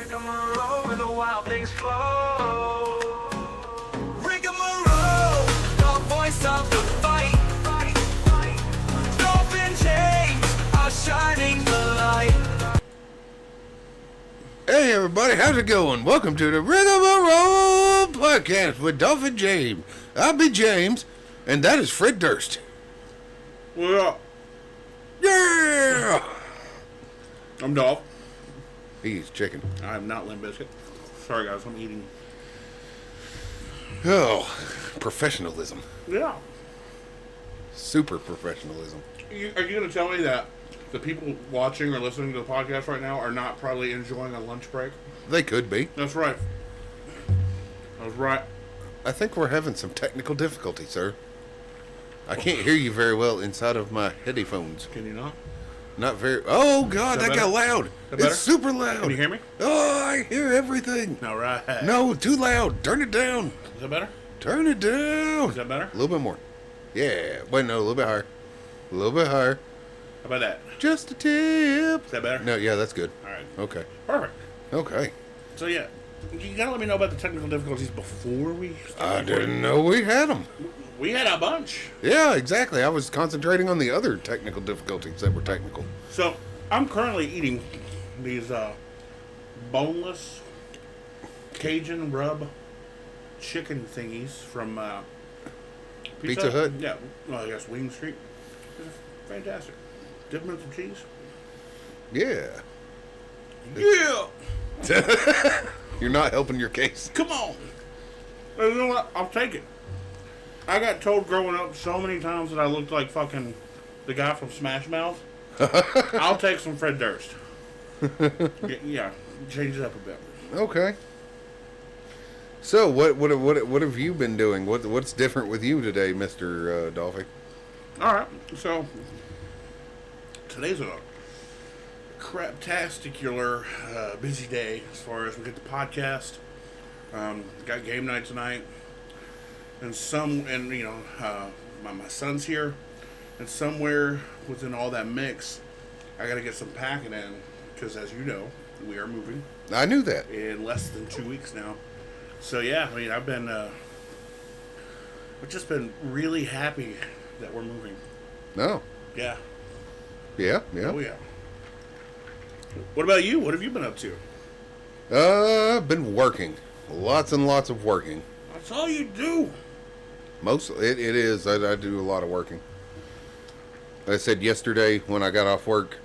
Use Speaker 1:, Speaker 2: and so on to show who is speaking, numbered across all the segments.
Speaker 1: rigmarole where the wild things flow. Rigmarole, the voice of the fight. Dolph and James are shining the light.
Speaker 2: Hey everybody, how's it going? Welcome to the Rigmarole Podcast with Dolph and James. I'll be James, and that is Fred Durst.
Speaker 3: What up?
Speaker 2: Yeah!
Speaker 3: I'm Dolph.
Speaker 2: He's chicken.
Speaker 3: I'm not Limp Bizkit. Sorry guys, I'm eating.
Speaker 2: Oh, professionalism.
Speaker 3: Yeah.
Speaker 2: Super professionalism.
Speaker 3: Are you going to tell me that the people watching or listening to the podcast right now are not probably enjoying a lunch break?
Speaker 2: They could be.
Speaker 3: That's right. I was right.
Speaker 2: I think we're having some technical difficulty, sir. I can't hear you very well inside of my headphones.
Speaker 3: Can you not?
Speaker 2: Not very... Oh, God, that got loud.
Speaker 3: Better?
Speaker 2: It's super loud.
Speaker 3: Can you hear me?
Speaker 2: Oh, I hear everything.
Speaker 3: All right.
Speaker 2: No, too loud. Turn it down.
Speaker 3: Is that better?
Speaker 2: Turn it down.
Speaker 3: Is that better?
Speaker 2: A little bit more. Yeah. Wait, no, a little bit higher. A little bit higher.
Speaker 3: How about that?
Speaker 2: Just a tip.
Speaker 3: Is that better?
Speaker 2: No, yeah, that's good.
Speaker 3: All right.
Speaker 2: Okay.
Speaker 3: Perfect.
Speaker 2: Okay.
Speaker 3: So yeah, you got to let me know about the technical difficulties before we start
Speaker 2: I
Speaker 3: recording.
Speaker 2: didn't know we had them.
Speaker 3: We had a bunch.
Speaker 2: Yeah, exactly. I was concentrating on the other technical difficulties that were technical.
Speaker 3: So I'm currently eating these boneless Cajun rub chicken thingies from
Speaker 2: Pizza Hut?
Speaker 3: Yeah, well, I guess Wing Street. They're fantastic. Dip them in some cheese.
Speaker 2: Yeah.
Speaker 3: Yeah.
Speaker 2: You're not helping your case.
Speaker 3: Come on. You know what? I'll take it. I got told growing up so many times that I looked like fucking the guy from Smash Mouth. I'll take some Fred Durst. Yeah, change it up a bit.
Speaker 2: Okay. So, what have you been doing? What's different with you today, Mr. Dolphy?
Speaker 3: All right, so today's a craptasticular busy day as far as we get the podcast. Got game night tonight, and my son's here, and somewhere within all that mix, I got to get some packing in because, as you know, we are moving.
Speaker 2: I knew that.
Speaker 3: In less than 2 weeks now. So yeah, I mean, I've just been really happy that we're moving.
Speaker 2: No.
Speaker 3: Yeah.
Speaker 2: Yeah.
Speaker 3: Oh yeah. What about you? What have you been up to?
Speaker 2: I've been working. Lots and lots of working.
Speaker 3: That's all you do.
Speaker 2: It is. I do a lot of working. I said yesterday when I got off work,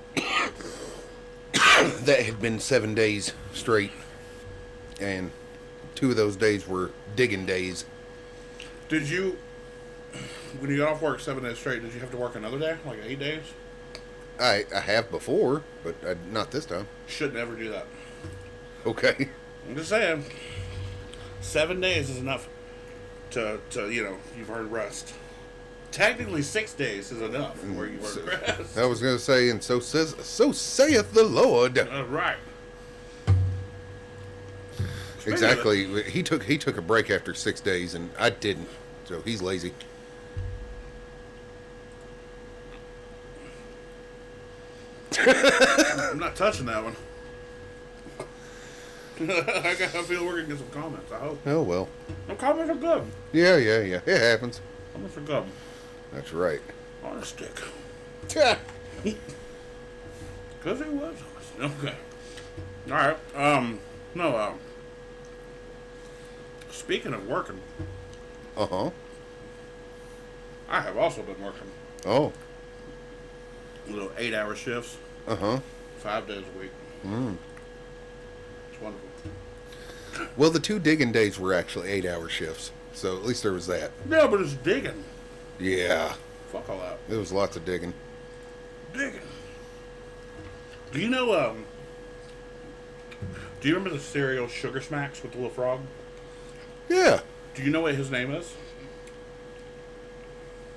Speaker 2: that had been 7 days straight. And 2 of those days were digging days.
Speaker 3: Did you, when you got off work 7 days straight, did you have to work another day? Like 8 days?
Speaker 2: I have before, but not this time.
Speaker 3: Should never do that.
Speaker 2: Okay.
Speaker 3: I'm just saying. 7 days is enough to you've earned rest. Technically 6 days is enough where you've earned rest.
Speaker 2: I was going to say, and so saith the Lord.
Speaker 3: Right.
Speaker 2: Exactly. He took a break after 6 days, and I didn't. So he's lazy.
Speaker 3: I'm not touching that one. I feel we're gonna get some comments. I hope.
Speaker 2: Oh well.
Speaker 3: No, comments are good.
Speaker 2: Yeah. It happens.
Speaker 3: Comments are good.
Speaker 2: That's right.
Speaker 3: On a stick.
Speaker 2: Yeah.
Speaker 3: Because it was on a stick. Okay. All right. Speaking of working.
Speaker 2: Uh-huh.
Speaker 3: I have also been working.
Speaker 2: Oh.
Speaker 3: Little 8-hour shifts.
Speaker 2: Uh-huh.
Speaker 3: 5 days a week. It's wonderful.
Speaker 2: Well, the 2 digging days were actually 8-hour shifts. So at least there was that.
Speaker 3: Yeah, but it's digging.
Speaker 2: Yeah.
Speaker 3: Fuck all that.
Speaker 2: There was lots of digging.
Speaker 3: Digging. Do you know, do you remember the cereal Sugar Smacks with the little frog?
Speaker 2: Yeah.
Speaker 3: Do you know what his name is?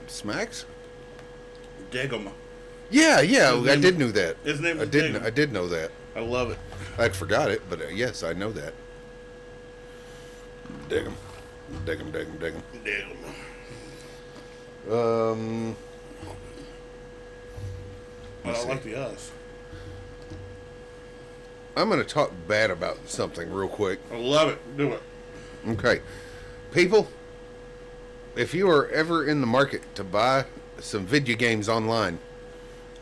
Speaker 2: Smacks?
Speaker 3: Diggum.
Speaker 2: Yeah. I did know that.
Speaker 3: His name is Diggum.
Speaker 2: I did know that.
Speaker 3: I love it.
Speaker 2: I'd forgot it, but yes, I know that. Dig 'em.
Speaker 3: Diggum. I don't like the us.
Speaker 2: I'm going to talk bad about something real quick.
Speaker 3: I love it. Do it.
Speaker 2: Okay. People, if you are ever in the market to buy some video games online,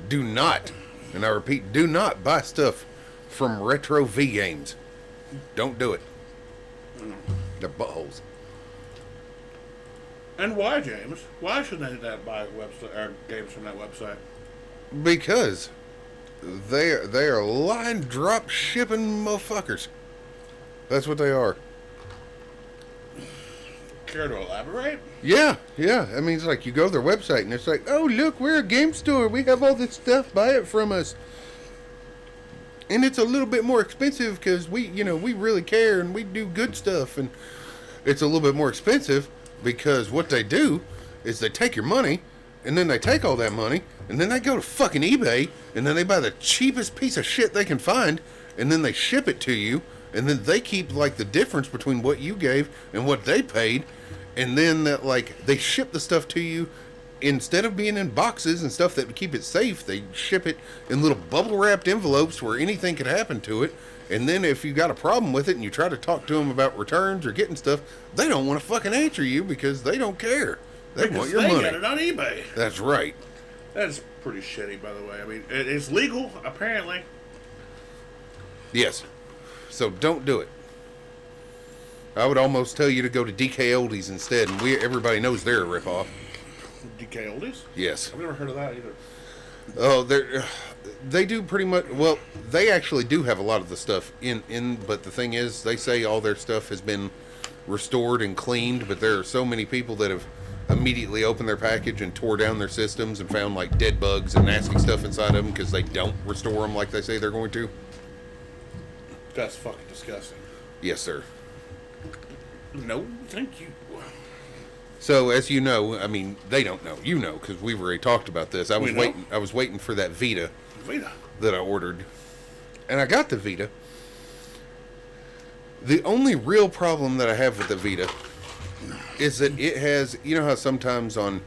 Speaker 2: do not, and I repeat, do not buy stuff from Retro V Games. Don't do it. They're buttholes.
Speaker 3: And why, James? Why shouldn't they buy games from that website?
Speaker 2: Because they are line drop shipping motherfuckers. That's what they are.
Speaker 3: Care to elaborate?
Speaker 2: Yeah. I mean, it's like you go to their website and it's like, oh, look, we're a game store. We have all this stuff. Buy it from us. And it's a little bit more expensive because we really care and we do good stuff. And it's a little bit more expensive because what they do is they take your money and then they take all that money and then they go to fucking eBay and then they buy the cheapest piece of shit they can find and then they ship it to you and then they keep like the difference between what you gave and what they paid. And then that, like, they ship the stuff to you instead of being in boxes and stuff that would keep it safe. They ship it in little bubble wrapped envelopes where anything could happen to it. And then if you got a problem with it and you try to talk to them about returns or getting stuff, they don't want to fucking answer you because they don't care. They want your money.
Speaker 3: They get it on eBay.
Speaker 2: That's right.
Speaker 3: That's pretty shitty, by the way. I mean, it's legal, apparently.
Speaker 2: Yes. So don't do it. I would almost tell you to go to DK Oldies instead, and everybody knows they're a ripoff.
Speaker 3: DK Oldies?
Speaker 2: Yes.
Speaker 3: I've never heard of that either.
Speaker 2: Oh, they do pretty much. Well, they actually do have a lot of the stuff in. But the thing is, they say all their stuff has been restored and cleaned. But there are so many people that have immediately opened their package and tore down their systems and found like dead bugs and nasty stuff inside of them because they don't restore them like they say they're going to.
Speaker 3: That's fucking disgusting.
Speaker 2: Yes, sir.
Speaker 3: No, thank you.
Speaker 2: So, as you know, I mean, they don't know. You know, because we've already talked about this. I was waiting for that Vita that I ordered. And I got the Vita. The only real problem that I have with the Vita is that it has, you know how sometimes on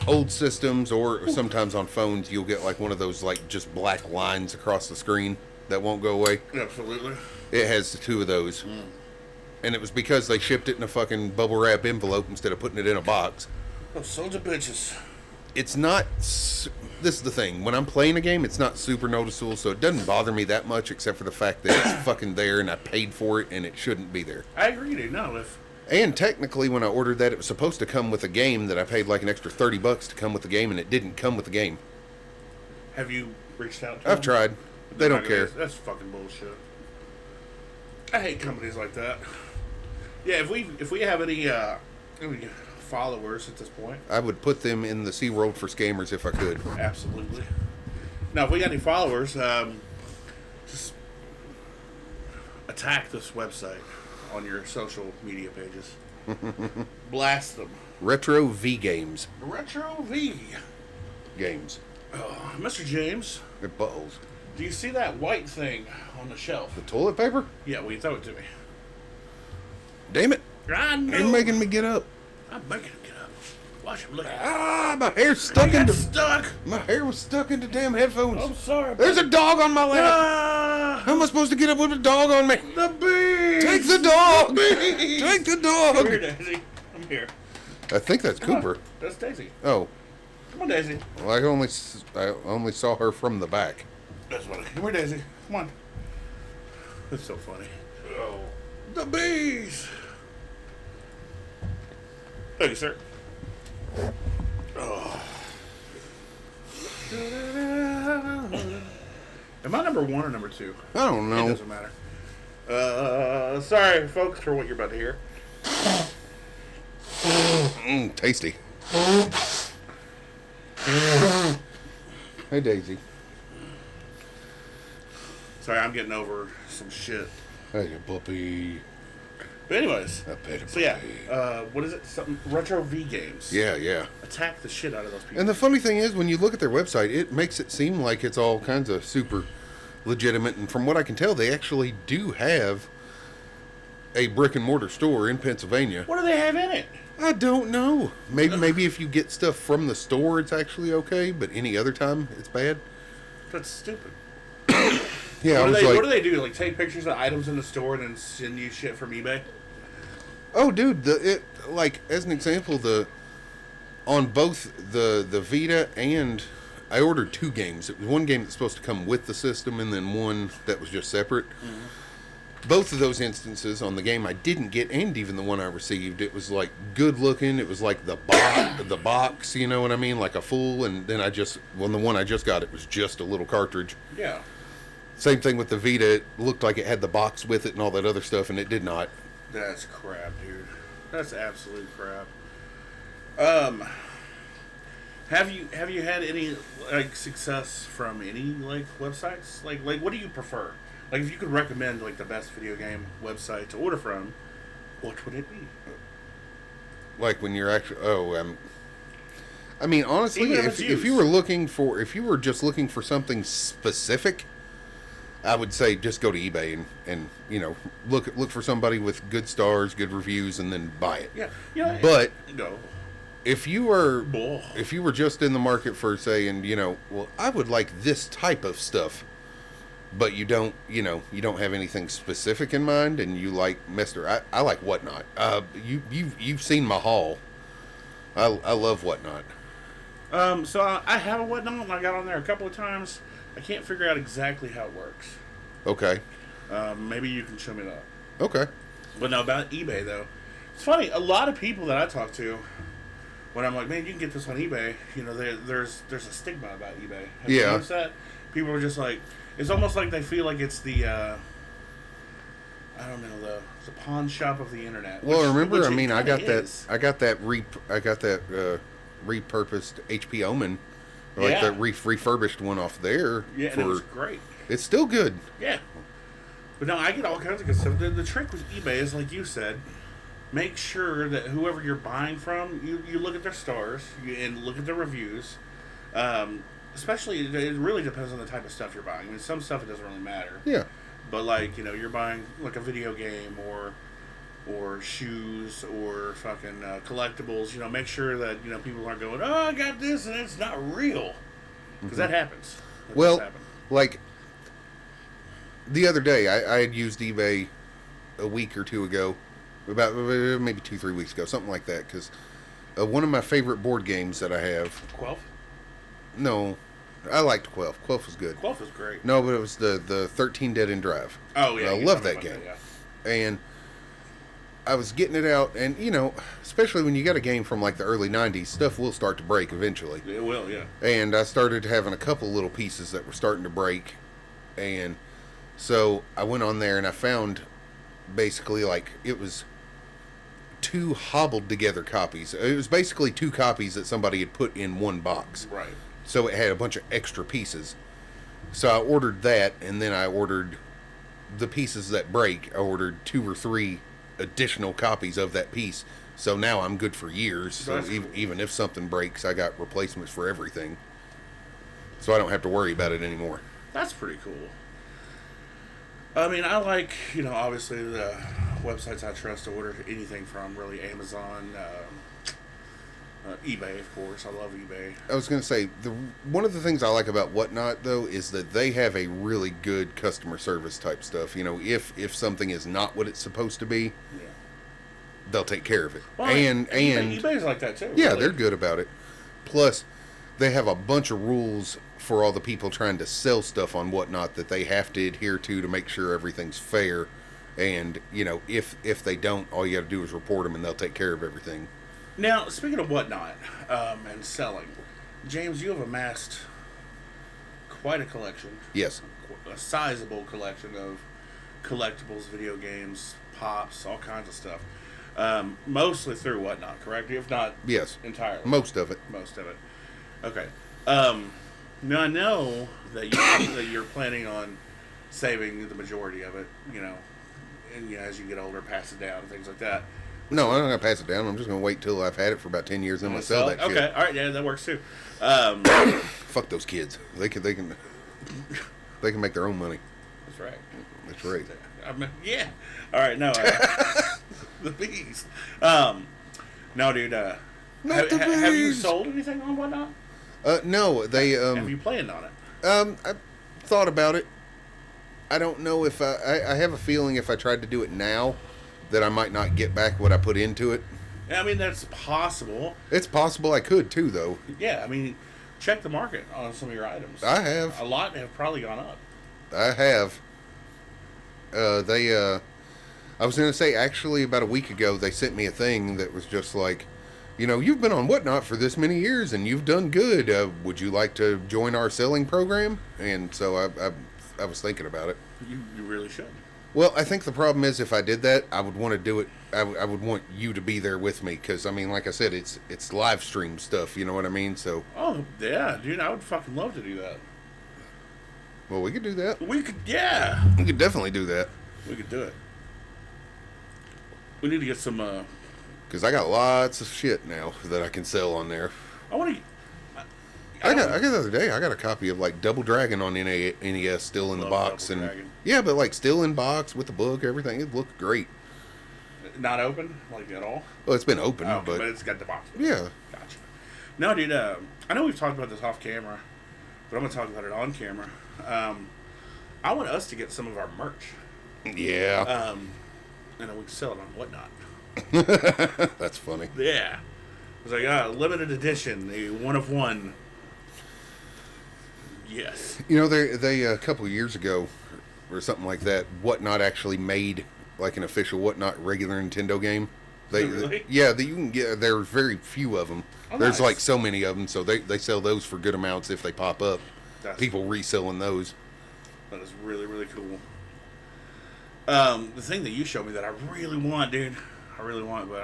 Speaker 2: old systems or sometimes on phones you'll get like one of those like just black lines across the screen that won't go away?
Speaker 3: Absolutely.
Speaker 2: It has two of those. And it was because they shipped it in a fucking bubble wrap envelope instead of putting it in a box.
Speaker 3: Oh, sons of bitches.
Speaker 2: It's not... This is the thing. When I'm playing a game, it's not super noticeable, so it doesn't bother me that much, except for the fact that it's fucking there and I paid for it and it shouldn't be there.
Speaker 3: I agree, dude. No,
Speaker 2: And technically, when I ordered that, it was supposed to come with a game that I paid like an extra $30 to come with the game, and it didn't come with the game.
Speaker 3: Have you reached out to them?
Speaker 2: I've tried. They don't care.
Speaker 3: That's fucking bullshit. I hate companies like that. Yeah, if we have any followers at this point,
Speaker 2: I would put them in the SeaWorld for scammers if I could.
Speaker 3: absolutely. Now, if we got any followers, just attack this website on your social media pages. Blast them.
Speaker 2: Retro V Games.
Speaker 3: Retro V
Speaker 2: Games.
Speaker 3: Mr. James,
Speaker 2: They're buttholes.
Speaker 3: do you see that white thing on the shelf?
Speaker 2: The toilet paper?
Speaker 3: Yeah, will you throw it to me?
Speaker 2: Damn it.
Speaker 3: I know.
Speaker 2: You're making me get up.
Speaker 3: I'm making him get up. Watch him look at it.
Speaker 2: Ah, my hair's stuck
Speaker 3: I got
Speaker 2: into...
Speaker 3: stuck.
Speaker 2: My hair was stuck into damn headphones.
Speaker 3: I'm sorry.
Speaker 2: There's a dog on my lap.
Speaker 3: Ah,
Speaker 2: How am I supposed to get up with a dog on me?
Speaker 3: the bees.
Speaker 2: Take the dog.
Speaker 3: The bees.
Speaker 2: Take the
Speaker 3: Come here,
Speaker 2: dog.
Speaker 3: Daisy. I'm here.
Speaker 2: I think that's
Speaker 3: Come on.
Speaker 2: Cooper.
Speaker 3: That's Daisy.
Speaker 2: Oh,
Speaker 3: Come on, Daisy.
Speaker 2: well, I only saw her from the back.
Speaker 3: That's funny. Come here, Daisy. Come on. That's so funny. Oh. The bees. Thank you, sir. Oh. Am I number one or number two?
Speaker 2: I don't
Speaker 3: It
Speaker 2: know.
Speaker 3: doesn't matter. Sorry, folks, for what you're about to hear.
Speaker 2: Tasty. Hey, Daisy.
Speaker 3: Sorry, I'm getting over some shit.
Speaker 2: Hey, puppy.
Speaker 3: But anyways,
Speaker 2: I pet a
Speaker 3: so yeah,
Speaker 2: puppy.
Speaker 3: what is it? Something Retro V Games.
Speaker 2: Yeah.
Speaker 3: Attack the shit out of those people.
Speaker 2: And the funny thing is, when you look at their website, it makes it seem like it's all kinds of super legitimate. And from what I can tell, they actually do have a brick and mortar store in Pennsylvania.
Speaker 3: What do they have in it?
Speaker 2: I don't know. Maybe if you get stuff from the store, it's actually okay. But any other time, it's bad.
Speaker 3: That's stupid.
Speaker 2: Yeah,
Speaker 3: What do they do? Like take pictures of items in the store and then send you shit from eBay?
Speaker 2: oh, dude, like as an example, on both the Vita and I ordered 2 games. It was one game that's supposed to come with the system, and then one that was just separate. Both of those instances on the game I didn't get, and even the one I received, it was like good looking. It was like the box, you know what I mean, like a full. And then the one I just got, it was just a little cartridge.
Speaker 3: Yeah.
Speaker 2: Same thing with the Vita. It looked like it had the box with it and all that other stuff, and it did not.
Speaker 3: That's crap, dude. That's absolute crap. Have you had any like success from any like websites? Like what do you prefer? Like if you could recommend like the best video game website to order from, what would it be?
Speaker 2: Like when you're actually, I mean, honestly,
Speaker 3: Even if
Speaker 2: if you were just looking for something specific, I would say just go to eBay and look for somebody with good stars, good reviews, and then buy it.
Speaker 3: Yeah.
Speaker 2: But
Speaker 3: go.
Speaker 2: if you were just in the market for saying, well, I would like this type of stuff, but you don't have anything specific in mind, and you like I like Whatnot. You've seen my haul. I love Whatnot.
Speaker 3: So I have a Whatnot, and I got on there a couple of times. I can't figure out exactly how it works.
Speaker 2: Okay.
Speaker 3: Maybe you can show me that.
Speaker 2: Okay.
Speaker 3: But no, about eBay though, it's funny. A lot of people that I talk to, when I'm like, man, you can get this on eBay. There's a stigma about eBay. Have you noticed that? People are just like, it's almost like they feel like it's the, I don't know, the pawn shop of the internet.
Speaker 2: Well, remember,
Speaker 3: I got that
Speaker 2: repurposed HP Omen, like the refurbished one off there.
Speaker 3: Yeah, and it was great.
Speaker 2: It's still good.
Speaker 3: Yeah. But no, I get all kinds of good stuff. The trick with eBay is, like you said, make sure that whoever you're buying from, you look at their stars and look at their reviews. Especially, it really depends on the type of stuff you're buying. I mean, some stuff it doesn't really matter.
Speaker 2: Yeah.
Speaker 3: But like, you're buying like a video game or shoes or fucking collectibles. Make sure that people aren't going, oh, I got this and it's not real, because that happens.
Speaker 2: Like the other day, I had used eBay a week or two ago, about maybe 2-3 weeks ago, something like that, because one of my favorite board games that I have.
Speaker 3: Quelf?
Speaker 2: No, I liked Quelf. Quelf was good.
Speaker 3: Quelf was great.
Speaker 2: No, but it was the 13 Dead End Drive.
Speaker 3: Oh yeah,
Speaker 2: I love that game. And I was getting it out, and especially when you got a game from like the early '90s, stuff will start to break eventually.
Speaker 3: It will, yeah.
Speaker 2: And I started having a couple little pieces that were starting to break, and so I went on there and I found basically like it was 2 hobbled together copies. It was basically 2 copies that somebody had put in one box.
Speaker 3: Right.
Speaker 2: So it had a bunch of extra pieces. So I ordered that, and then I ordered the pieces that break. I ordered 2 or 3 additional copies of that piece. So now I'm good for years. So even if something breaks, I got replacements for everything. So I don't have to worry about it anymore.
Speaker 3: That's pretty cool. I mean, I like, obviously the websites I trust to order anything from, really Amazon, eBay, of course. I love eBay.
Speaker 2: I was going to say, one of the things I like about Whatnot, though, is that they have a really good customer service type stuff. If something is not what it's supposed to be, they'll take care of it.
Speaker 3: Well,
Speaker 2: and
Speaker 3: eBay's like that, too.
Speaker 2: Yeah,
Speaker 3: really.
Speaker 2: They're good about it. Plus, they have a bunch of rules for all the people trying to sell stuff on Whatnot that they have to adhere to make sure everything's fair. And, if they don't, all you got to do is report them and they'll take care of everything.
Speaker 3: Now, speaking of Whatnot and selling, James, you have amassed quite a collection.
Speaker 2: Yes.
Speaker 3: A sizable collection of collectibles, video games, pops, all kinds of stuff. Mostly through Whatnot, correct? If not entirely.
Speaker 2: Most of it.
Speaker 3: Okay. Now, I know that you're planning on saving the majority of it, and as you get older, pass it down and things like that.
Speaker 2: No, I'm not going to pass it down. I'm just going to wait till I've had it for about 10 years and then I'll sell that shit.
Speaker 3: Okay, all right, yeah, that works too.
Speaker 2: Fuck those kids. They can make their own money.
Speaker 3: That's right.
Speaker 2: That's right.
Speaker 3: Yeah. All right, no. The bees. No, dude. Have you sold anything on Whatnot?
Speaker 2: No, they.
Speaker 3: Have you planned on it?
Speaker 2: I thought about it. I don't know if I have a feeling if I tried to do it now, that I might not get back what I put into it.
Speaker 3: I mean, that's possible.
Speaker 2: It's possible I could too, though.
Speaker 3: Yeah, I mean, check the market on some of your items.
Speaker 2: I have.
Speaker 3: A lot have probably gone up.
Speaker 2: I have. I was going to say, actually, about a week ago, they sent me a thing that was just like, you've been on Whatnot for this many years and you've done good. Would you like to join our selling program? And so I was thinking about it.
Speaker 3: You really should.
Speaker 2: Well, I think the problem is if I did that, I would want to do it. I would want you to be there with me because, I mean, like I said, it's live stream stuff. You know what I mean? So.
Speaker 3: Oh yeah, dude, I would fucking love to do that.
Speaker 2: Well, we could do that.
Speaker 3: We could, yeah.
Speaker 2: We could definitely do that.
Speaker 3: We could do it. We need to get some.
Speaker 2: Because I got lots of shit now that I can sell on there.
Speaker 3: I want to.
Speaker 2: I got the other day. I got a copy of like Double Dragon on NES still in the box,
Speaker 3: Double
Speaker 2: and
Speaker 3: Dragon.
Speaker 2: yeah, but like still in box with the book, everything. It looked great.
Speaker 3: Not open, like at all.
Speaker 2: Well, it's been open,
Speaker 3: Oh, okay,
Speaker 2: but
Speaker 3: but it's got the box.
Speaker 2: yeah.
Speaker 3: Gotcha. No, dude. I know we've talked about this off camera, but I'm gonna talk about it on camera. I want us to get some of our merch.
Speaker 2: Yeah.
Speaker 3: And then we can sell it on Whatnot.
Speaker 2: That's funny.
Speaker 3: Yeah. It was like limited edition, a one of one. Yes.
Speaker 2: They a couple of years ago, or something like that, Whatnot actually made like an official Whatnot regular Nintendo game.
Speaker 3: Really?
Speaker 2: Yeah, that you can get. There's very few of them.
Speaker 3: Oh,
Speaker 2: There's
Speaker 3: nice.
Speaker 2: like so many of them, so they sell those for good amounts if they pop up. People reselling those.
Speaker 3: That is really, really cool. The thing that you showed me that I really want, dude, but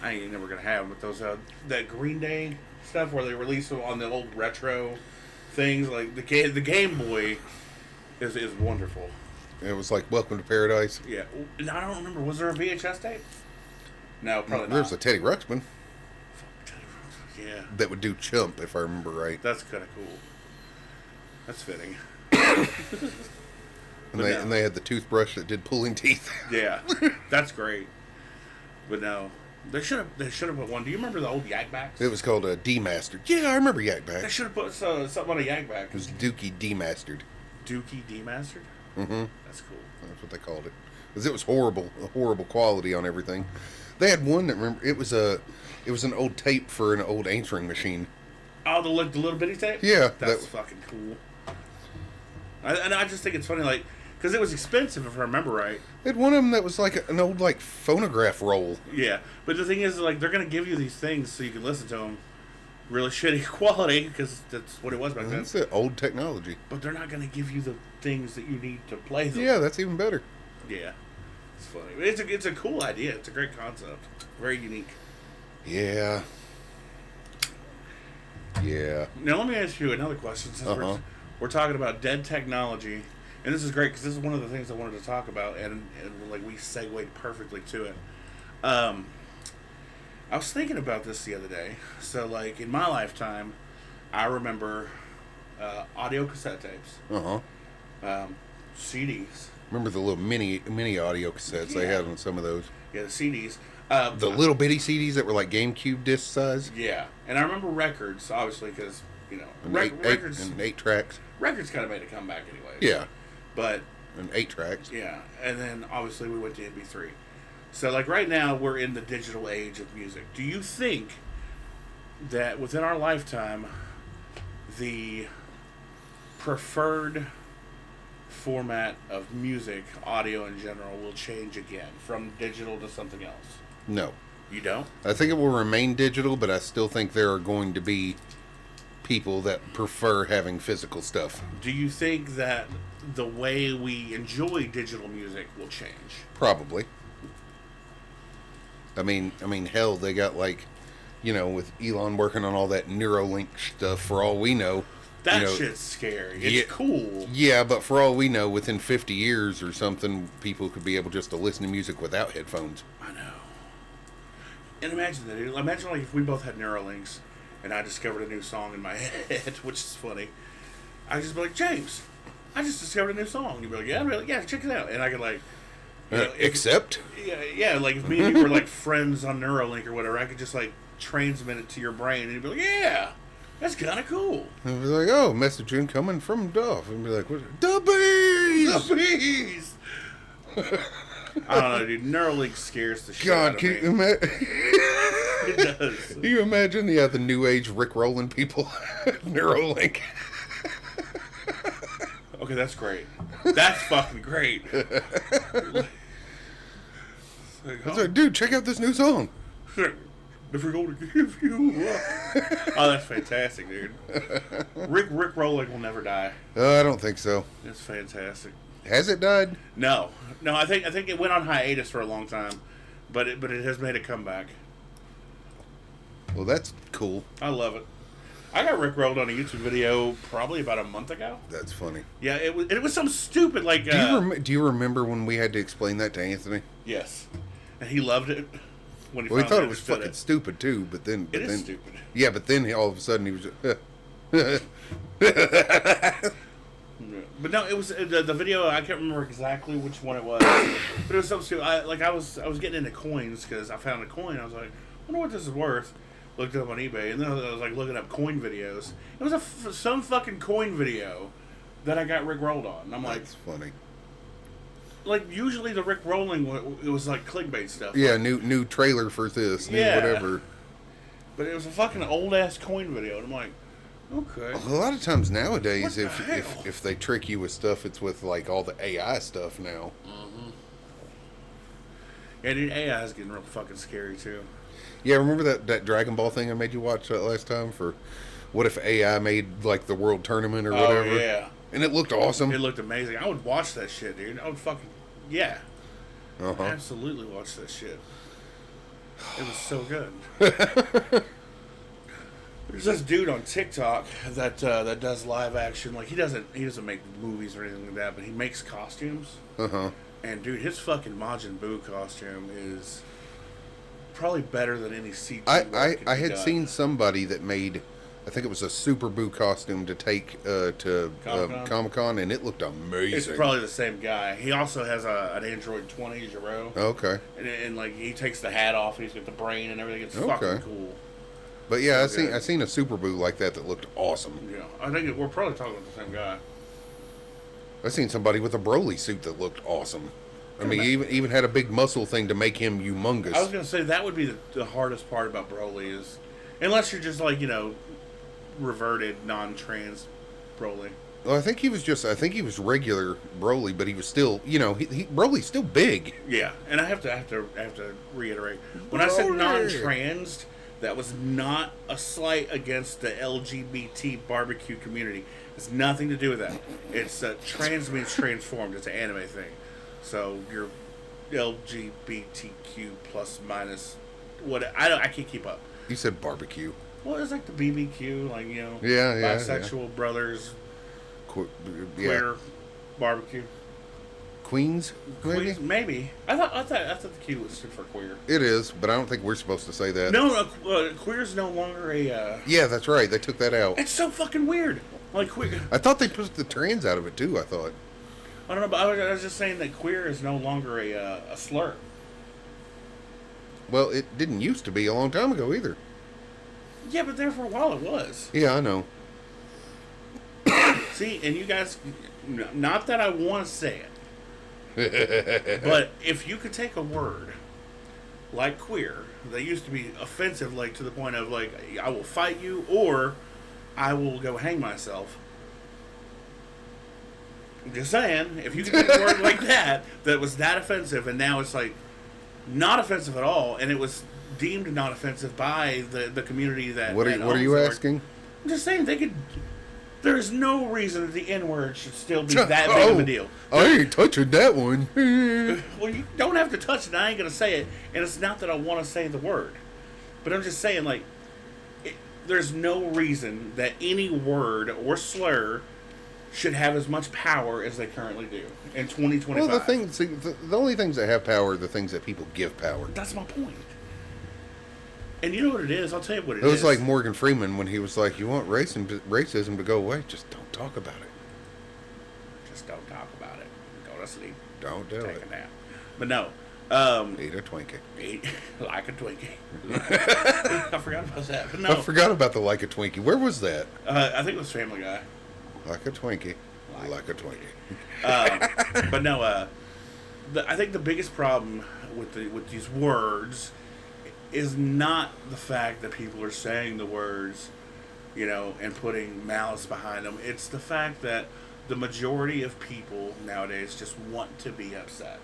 Speaker 3: I ain't never gonna have. But those that Green Day stuff where they release them on the old retro things, like the Game Boy is wonderful.
Speaker 2: It was like Welcome to Paradise.
Speaker 3: Yeah, and I don't remember. Was there a VHS tape? No, probably not.
Speaker 2: There's a Teddy Ruxpin
Speaker 3: Yeah,
Speaker 2: that would do Chump, if I remember right.
Speaker 3: that's kind of cool. That's fitting.
Speaker 2: And they had the toothbrush that did pulling teeth.
Speaker 3: Yeah, that's great. But no, they should have put one. Do you remember the old Yak Backs?
Speaker 2: It was called a Demastered. Yeah, I remember Yak
Speaker 3: They
Speaker 2: Back.
Speaker 3: should have put something on a Yak Back.
Speaker 2: It was Dookie Demastered.
Speaker 3: Dookie Demastered?
Speaker 2: Mm-hmm.
Speaker 3: That's cool.
Speaker 2: That's what they called it. Because it was horrible quality on everything. They had one that it was an old tape for an old answering machine.
Speaker 3: Oh, the little bitty tape?
Speaker 2: Yeah,
Speaker 3: That's fucking cool. And I just think it's funny, like, because it was expensive, if I remember right.
Speaker 2: They had one of them that was like an old like phonograph roll.
Speaker 3: Yeah, but the thing is, like, they're going to give you these things so you can listen to them really shitty quality, because that's what it was back then.
Speaker 2: That's it, old technology.
Speaker 3: But they're not going to give you the things that you need to play them.
Speaker 2: Yeah, that's even better.
Speaker 3: Yeah. It's funny. It's a cool idea. It's a great concept. Very unique.
Speaker 2: Yeah. Yeah.
Speaker 3: Now, let me ask you another question. Since we're talking about dead technology, and this is great because this is one of the things I wanted to talk about, and like we segued perfectly to it. I was thinking about this the other day. So, like, in my lifetime, I remember audio cassette tapes, CDs.
Speaker 2: Remember the little mini audio cassettes they had on some of those?
Speaker 3: Yeah, the CDs.
Speaker 2: The little bitty CDs that were like GameCube disc size.
Speaker 3: Yeah, and I remember records, obviously, because
Speaker 2: And
Speaker 3: records.
Speaker 2: and 8 tracks.
Speaker 3: Records kind of made a comeback anyway.
Speaker 2: Yeah.
Speaker 3: But
Speaker 2: And 8 tracks.
Speaker 3: yeah, and then obviously we went to MP3. So like right now we're in the digital age of music. Do you think that within our lifetime the preferred format of music, audio in general, will change again from digital to something else?
Speaker 2: No.
Speaker 3: You don't?
Speaker 2: I think it will remain digital, but I still think there are going to be people that prefer having physical stuff.
Speaker 3: Do you think that the way we enjoy digital music will change?
Speaker 2: Probably. I mean, hell, they got like, with Elon working on all that Neuralink stuff. For all we know,
Speaker 3: That shit's scary. It's cool.
Speaker 2: Yeah, but for all we know, within 50 years or something, people could be able just to listen to music without headphones.
Speaker 3: I know. And imagine that. Imagine like if we both had Neuralinks, and I discovered a new song in my head, which is funny. I just be like, James, I just discovered a new song. You'd be like, yeah, really? Yeah, check it out. And I could like,
Speaker 2: Except?
Speaker 3: Yeah, like if me and you were like friends on Neuralink or whatever, I could just like transmit it to your brain, and you'd be like, yeah, That's kind of cool.
Speaker 2: And be like, oh, message incoming from Dolph. And be like, what? The bees!
Speaker 3: The bees! I don't know, dude. Neuralink scares the shit out
Speaker 2: God,
Speaker 3: of
Speaker 2: can
Speaker 3: me.
Speaker 2: you imagine?
Speaker 3: It does.
Speaker 2: Can you imagine the new age Rick Rolling people? Neuralink.
Speaker 3: Okay, that's great. That's fucking great. It's like,
Speaker 2: I was like, dude, check out this new song.
Speaker 3: If we're going to give you oh, that's fantastic, dude. Rick Rolling will never die.
Speaker 2: I don't think so.
Speaker 3: It's fantastic.
Speaker 2: Has it died?
Speaker 3: No, I think it went on hiatus for a long time, but it has made a comeback.
Speaker 2: Well, that's cool.
Speaker 3: I love it. I got Rick rolled on a YouTube video probably about a month ago.
Speaker 2: That's funny.
Speaker 3: Yeah, it was some stupid like.
Speaker 2: Do you remember when we had to explain that to Anthony?
Speaker 3: Yes, and he loved it. When
Speaker 2: Well, he thought it was
Speaker 3: understood
Speaker 2: fucking stupid too, but then
Speaker 3: It is stupid.
Speaker 2: Yeah, but then all of a sudden he was.
Speaker 3: But no, it was the video. I can't remember exactly which one it was, but it was something stupid. I was getting into coins because I found a coin. I was like, I wonder what this is worth. Looked it up on eBay, and then I was like looking up coin videos. It was some fucking coin video that I got Rick rolled on. And I'm like,
Speaker 2: That's funny.
Speaker 3: Like usually the Rick rolling, it was like clickbait stuff.
Speaker 2: Yeah,
Speaker 3: like,
Speaker 2: new trailer for this, new
Speaker 3: Yeah.
Speaker 2: whatever.
Speaker 3: But it was a fucking old ass coin video, and I'm like, okay.
Speaker 2: A lot of times nowadays,
Speaker 3: What the hell?
Speaker 2: if they trick you with stuff, it's with like all the AI stuff now.
Speaker 3: Yeah, dude, AI is getting real fucking scary too.
Speaker 2: Yeah, remember that Dragon Ball thing I made you watch last time for what if AI made like the world tournament or whatever?
Speaker 3: Oh yeah,
Speaker 2: And it looked awesome.
Speaker 3: it looked amazing. I would watch that shit, dude. I would fucking yeah,
Speaker 2: Uh-huh.
Speaker 3: absolutely watch that shit. It was so good. There's this dude on TikTok that does live action. Like he doesn't make movies or anything like that, but he makes costumes.
Speaker 2: Uh-huh.
Speaker 3: And dude, his fucking Majin Buu costume is probably better than any CG.
Speaker 2: I had seen somebody that made, I think it was a Super Boo costume to take to
Speaker 3: Comic-Con?
Speaker 2: Comic-Con, and it looked
Speaker 3: It's
Speaker 2: amazing.
Speaker 3: probably the same guy. He also has an Android 20 Giro.
Speaker 2: Okay.
Speaker 3: And like he takes the hat off, he's got the brain and everything. It's
Speaker 2: Okay.
Speaker 3: fucking cool.
Speaker 2: But yeah,
Speaker 3: So good.
Speaker 2: I seen a Super Boo like that looked awesome.
Speaker 3: Yeah, I think we're probably talking about the same guy.
Speaker 2: I seen somebody with a Broly suit that looked awesome. I mean, he even had a big muscle thing to make him humongous.
Speaker 3: I was gonna say that would be the hardest part about Broly is, unless you're just like reverted non-trans Broly.
Speaker 2: Well, I think he was regular Broly, but he was still, Broly's still big.
Speaker 3: Yeah, and I have to reiterate when I said
Speaker 2: Broly.
Speaker 3: non-trans, that was not a slight against the LGBT barbecue community. It's nothing to do with that. It's trans means transformed. It's an anime thing. So you're LGBTQ plus minus what I can't keep up.
Speaker 2: You said barbecue.
Speaker 3: Well, it's like the BBQ, like
Speaker 2: Yeah,
Speaker 3: bisexual brothers,
Speaker 2: Qu-
Speaker 3: queer barbecue.
Speaker 2: Queens, maybe?
Speaker 3: Queers, maybe. I thought the Q was stood for queer.
Speaker 2: It is, but I don't think we're supposed to say that.
Speaker 3: No, queer's no longer a.
Speaker 2: Yeah, that's right. They took that out.
Speaker 3: It's so fucking weird. Like queer.
Speaker 2: I thought they put the trans out of it too. I thought.
Speaker 3: I don't know, but I was just saying that queer is no longer a slur.
Speaker 2: Well, it didn't used to be a long time ago either.
Speaker 3: Yeah, but there for a while it was.
Speaker 2: Yeah, I know.
Speaker 3: See, and you guys, not that I want to say it, but if you could take a word like queer that used to be offensive, like to the point of like I will fight you or I will go hang myself. I'm just saying, if you could take a word like that was that offensive, and now it's like not offensive at all, and it was deemed not offensive by the community that.
Speaker 2: What
Speaker 3: that
Speaker 2: are
Speaker 3: owns
Speaker 2: you
Speaker 3: the word.
Speaker 2: asking?
Speaker 3: I'm just saying they could. There's no reason that the N word should still be that big of a deal.
Speaker 2: I ain't touching that one.
Speaker 3: Well, you don't have to touch it. I ain't gonna say it, and it's not that I want to say the word, but I'm just saying like, there's no reason that any word or slur should have as much power as they currently do in 2025.
Speaker 2: Well, the only things that have power are the things that people give power.
Speaker 3: That's my point. And you know what it is? I'll tell you what
Speaker 2: It was like Morgan Freeman when he was like, "You want racism to go away? Just don't talk about it.
Speaker 3: Just don't talk about it. Go to sleep.
Speaker 2: Don't do
Speaker 3: Take
Speaker 2: it."
Speaker 3: a nap. But no,
Speaker 2: Eat a Twinkie.
Speaker 3: Eat like a Twinkie. I forgot about that. But no,
Speaker 2: I forgot about the like a Twinkie. Where was that?
Speaker 3: I think it was Family Guy.
Speaker 2: Like a Twinkie. Like a Twinkie.
Speaker 3: But no, I think the biggest problem with these words is not the fact that people are saying the words, and putting malice behind them. It's the fact that the majority of people nowadays just want to be upset.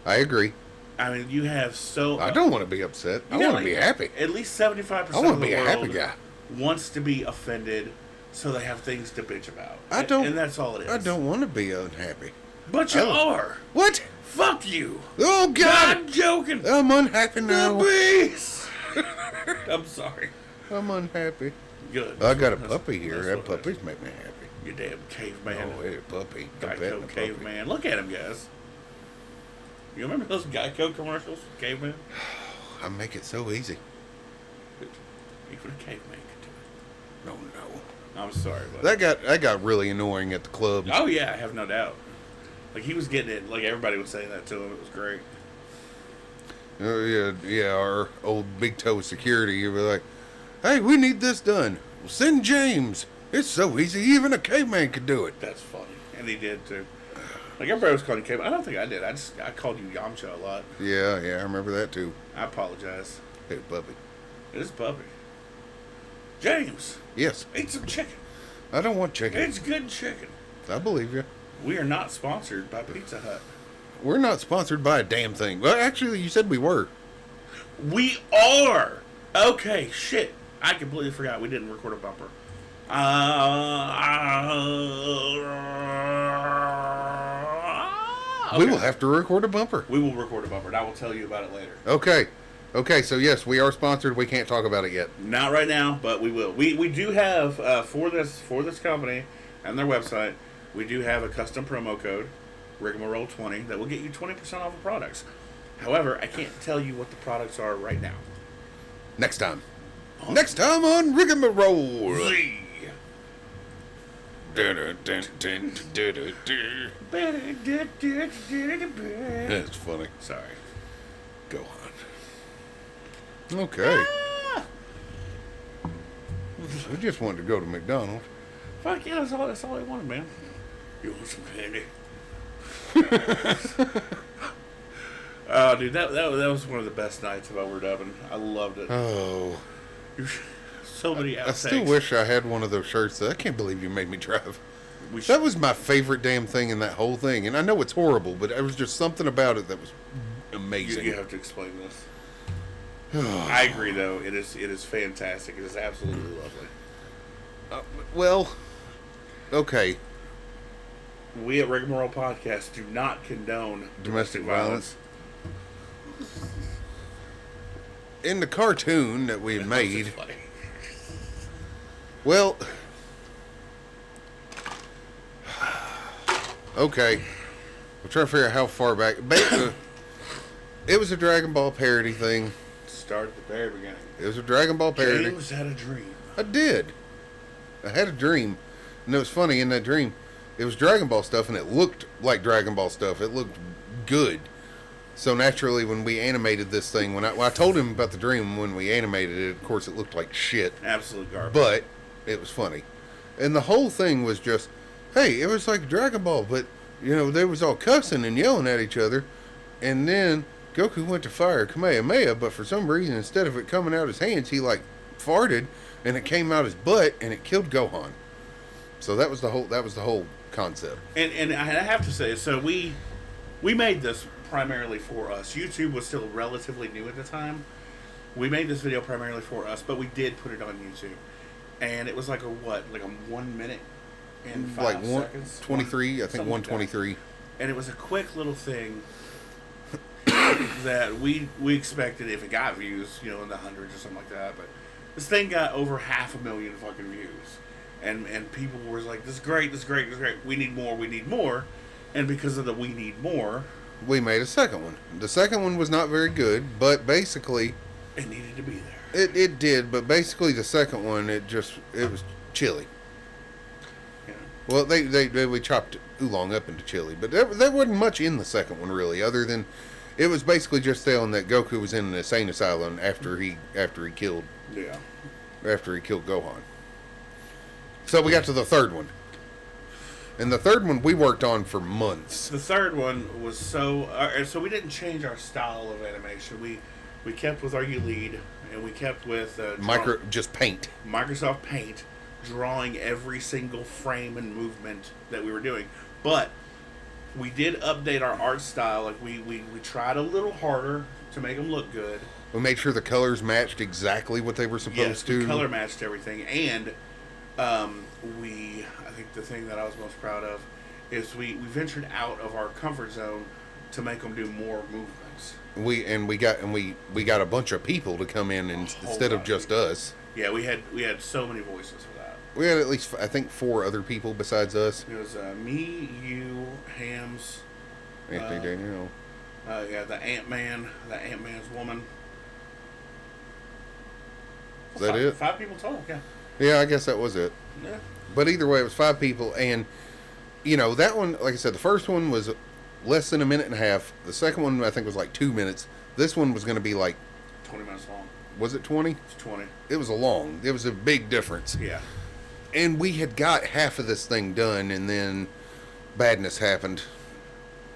Speaker 2: I agree.
Speaker 3: I mean, you have
Speaker 2: I don't want to be upset. I want to be happy.
Speaker 3: At least 75%
Speaker 2: I want
Speaker 3: of
Speaker 2: to
Speaker 3: the
Speaker 2: be a happy
Speaker 3: world
Speaker 2: guy.
Speaker 3: wants to be offended, so they have things to bitch about. And that's all it is.
Speaker 2: I don't want to be unhappy.
Speaker 3: But you are.
Speaker 2: What?
Speaker 3: Fuck you.
Speaker 2: Oh, God.
Speaker 3: I'm joking.
Speaker 2: I'm unhappy now.
Speaker 3: The beast. I'm sorry.
Speaker 2: I'm unhappy.
Speaker 3: Good.
Speaker 2: I got a puppy here. That puppies make me happy.
Speaker 3: You damn caveman.
Speaker 2: Oh, hey, puppy. I'm petting
Speaker 3: Geico
Speaker 2: the puppy.
Speaker 3: caveman. Look at him, guys. You remember those Geico commercials? Caveman?
Speaker 2: I make it so easy.
Speaker 3: Even a caveman could do it.
Speaker 2: No.
Speaker 3: I'm sorry, buddy.
Speaker 2: That got really annoying at the club.
Speaker 3: Oh, yeah, I have no doubt. Like, he was getting it. Like, everybody was saying that to him. It was great.
Speaker 2: Yeah, our old big toe security. You were like, hey, we need this done. Well, send James. It's so easy. Even a caveman could do it.
Speaker 3: That's funny. And he did, too. Like, everybody was calling you caveman. I don't think I did. I called you Yamcha a lot.
Speaker 2: Yeah, I remember that, too.
Speaker 3: I apologize.
Speaker 2: Hey, puppy.
Speaker 3: It is puppy. James.
Speaker 2: Yes.
Speaker 3: Eat some chicken.
Speaker 2: I don't want chicken.
Speaker 3: It's good chicken.
Speaker 2: I believe you.
Speaker 3: We are not sponsored by Pizza Hut.
Speaker 2: We're not sponsored by a damn thing. Well, actually, you said we were.
Speaker 3: We are! Okay, shit. I completely forgot we didn't record a bumper. Okay.
Speaker 2: We will have to record a bumper.
Speaker 3: We will record a bumper, and I will tell you about it later.
Speaker 2: Okay, so yes, we are sponsored. We can't talk about it yet.
Speaker 3: Not right now, but we will. We do have, for this company and their website, we do have a custom promo code, Rigmarole 20, that will get you 20% off of products. However, I can't tell you what the products are right now.
Speaker 2: Next time. Next time on Rigmarole.
Speaker 3: Z.
Speaker 2: That's funny.
Speaker 3: Sorry.
Speaker 2: Go on. Okay. We just wanted to go to McDonald's.
Speaker 3: Fuck yeah, that's all I wanted, man. You want some candy? Oh, dude, that was one of the best nights of overdubbing. I loved it.
Speaker 2: Oh.
Speaker 3: So many outtakes.
Speaker 2: I still wish I had one of those shirts. I can't believe you made me drive. That was my favorite damn thing in that whole thing. And I know it's horrible, but there was just something about it that was amazing.
Speaker 3: You have to explain this. I agree, though. It is fantastic. It is absolutely lovely.
Speaker 2: Well, okay.
Speaker 3: We at Rigmarole Podcast do not condone domestic violence.
Speaker 2: In the cartoon that we made, well, okay, I'm trying to figure out how far back. It was a Dragon Ball parody thing.
Speaker 3: Start at the very beginning.
Speaker 2: It was a Dragon Ball parody.
Speaker 3: James had a dream.
Speaker 2: I did. I had a dream, and it was funny. In that dream, it was Dragon Ball stuff, and it looked like Dragon Ball stuff. It looked good. So naturally, when we animated this thing, when I told him about the dream when we animated it, of course it looked like shit.
Speaker 3: Absolute garbage.
Speaker 2: But it was funny. And the whole thing was just, hey, it was like Dragon Ball, but, they was all cussing and yelling at each other. And then Goku went to fire Kamehameha, but for some reason, instead of it coming out his hands, he, farted, and it came out his butt, and it killed Gohan. So that was the whole concept.
Speaker 3: And I have to say, so we made this primarily for us. YouTube was still relatively new at the time. We made this video primarily for us, but we did put it on YouTube. And it was like a 1 minute and 5 seconds?
Speaker 2: 23, I think 123.
Speaker 3: Like, and it was a quick little thing that we expected if it got views, in the hundreds or something like that. But this thing got over 500,000 fucking views. And people were like, this is great, this is great, this is great. We need more. And because of the we need more,
Speaker 2: we made a second one. The second one was not very good, but basically
Speaker 3: it needed to be there.
Speaker 2: It did, but basically the second one, it was chili.
Speaker 3: Yeah.
Speaker 2: Well, we chopped oolong up into chili, but there wasn't much in the second one really, other than It was basically just telling that Goku was in an insane asylum after he killed
Speaker 3: Yeah.
Speaker 2: Gohan. So we got to the third one. And the third one we worked on for months.
Speaker 3: The third one was so we didn't change our style of animation. We kept with our lead, and we kept with
Speaker 2: Just paint.
Speaker 3: Microsoft Paint, drawing every single frame and movement that we were doing. But we did update our art style. Like we tried a little harder to make them look good.
Speaker 2: We made sure the colors matched exactly what they were supposed to.
Speaker 3: The color matched everything, and I think the thing that I was most proud of is we ventured out of our comfort zone to make them do more movements.
Speaker 2: We got a bunch of people to come in instead of just us.
Speaker 3: Yeah, we had so many voices for that.
Speaker 2: We had at least, I think, 4 other people besides us.
Speaker 3: It was me, you, Hams,
Speaker 2: Anthony Daniel.
Speaker 3: the Ant-Man's woman.
Speaker 2: Is that it?
Speaker 3: 5 people total, yeah.
Speaker 2: Yeah, I guess that was it.
Speaker 3: Yeah.
Speaker 2: But either way, it was 5 people, and that one, like I said, the first one was less than a minute and a half. The second one, I think, was like 2 minutes. This one was going to be like
Speaker 3: 20 minutes long.
Speaker 2: Was it 20?
Speaker 3: It's 20.
Speaker 2: It was It was a big difference.
Speaker 3: Yeah.
Speaker 2: And we had got half of this thing done, and then badness happened.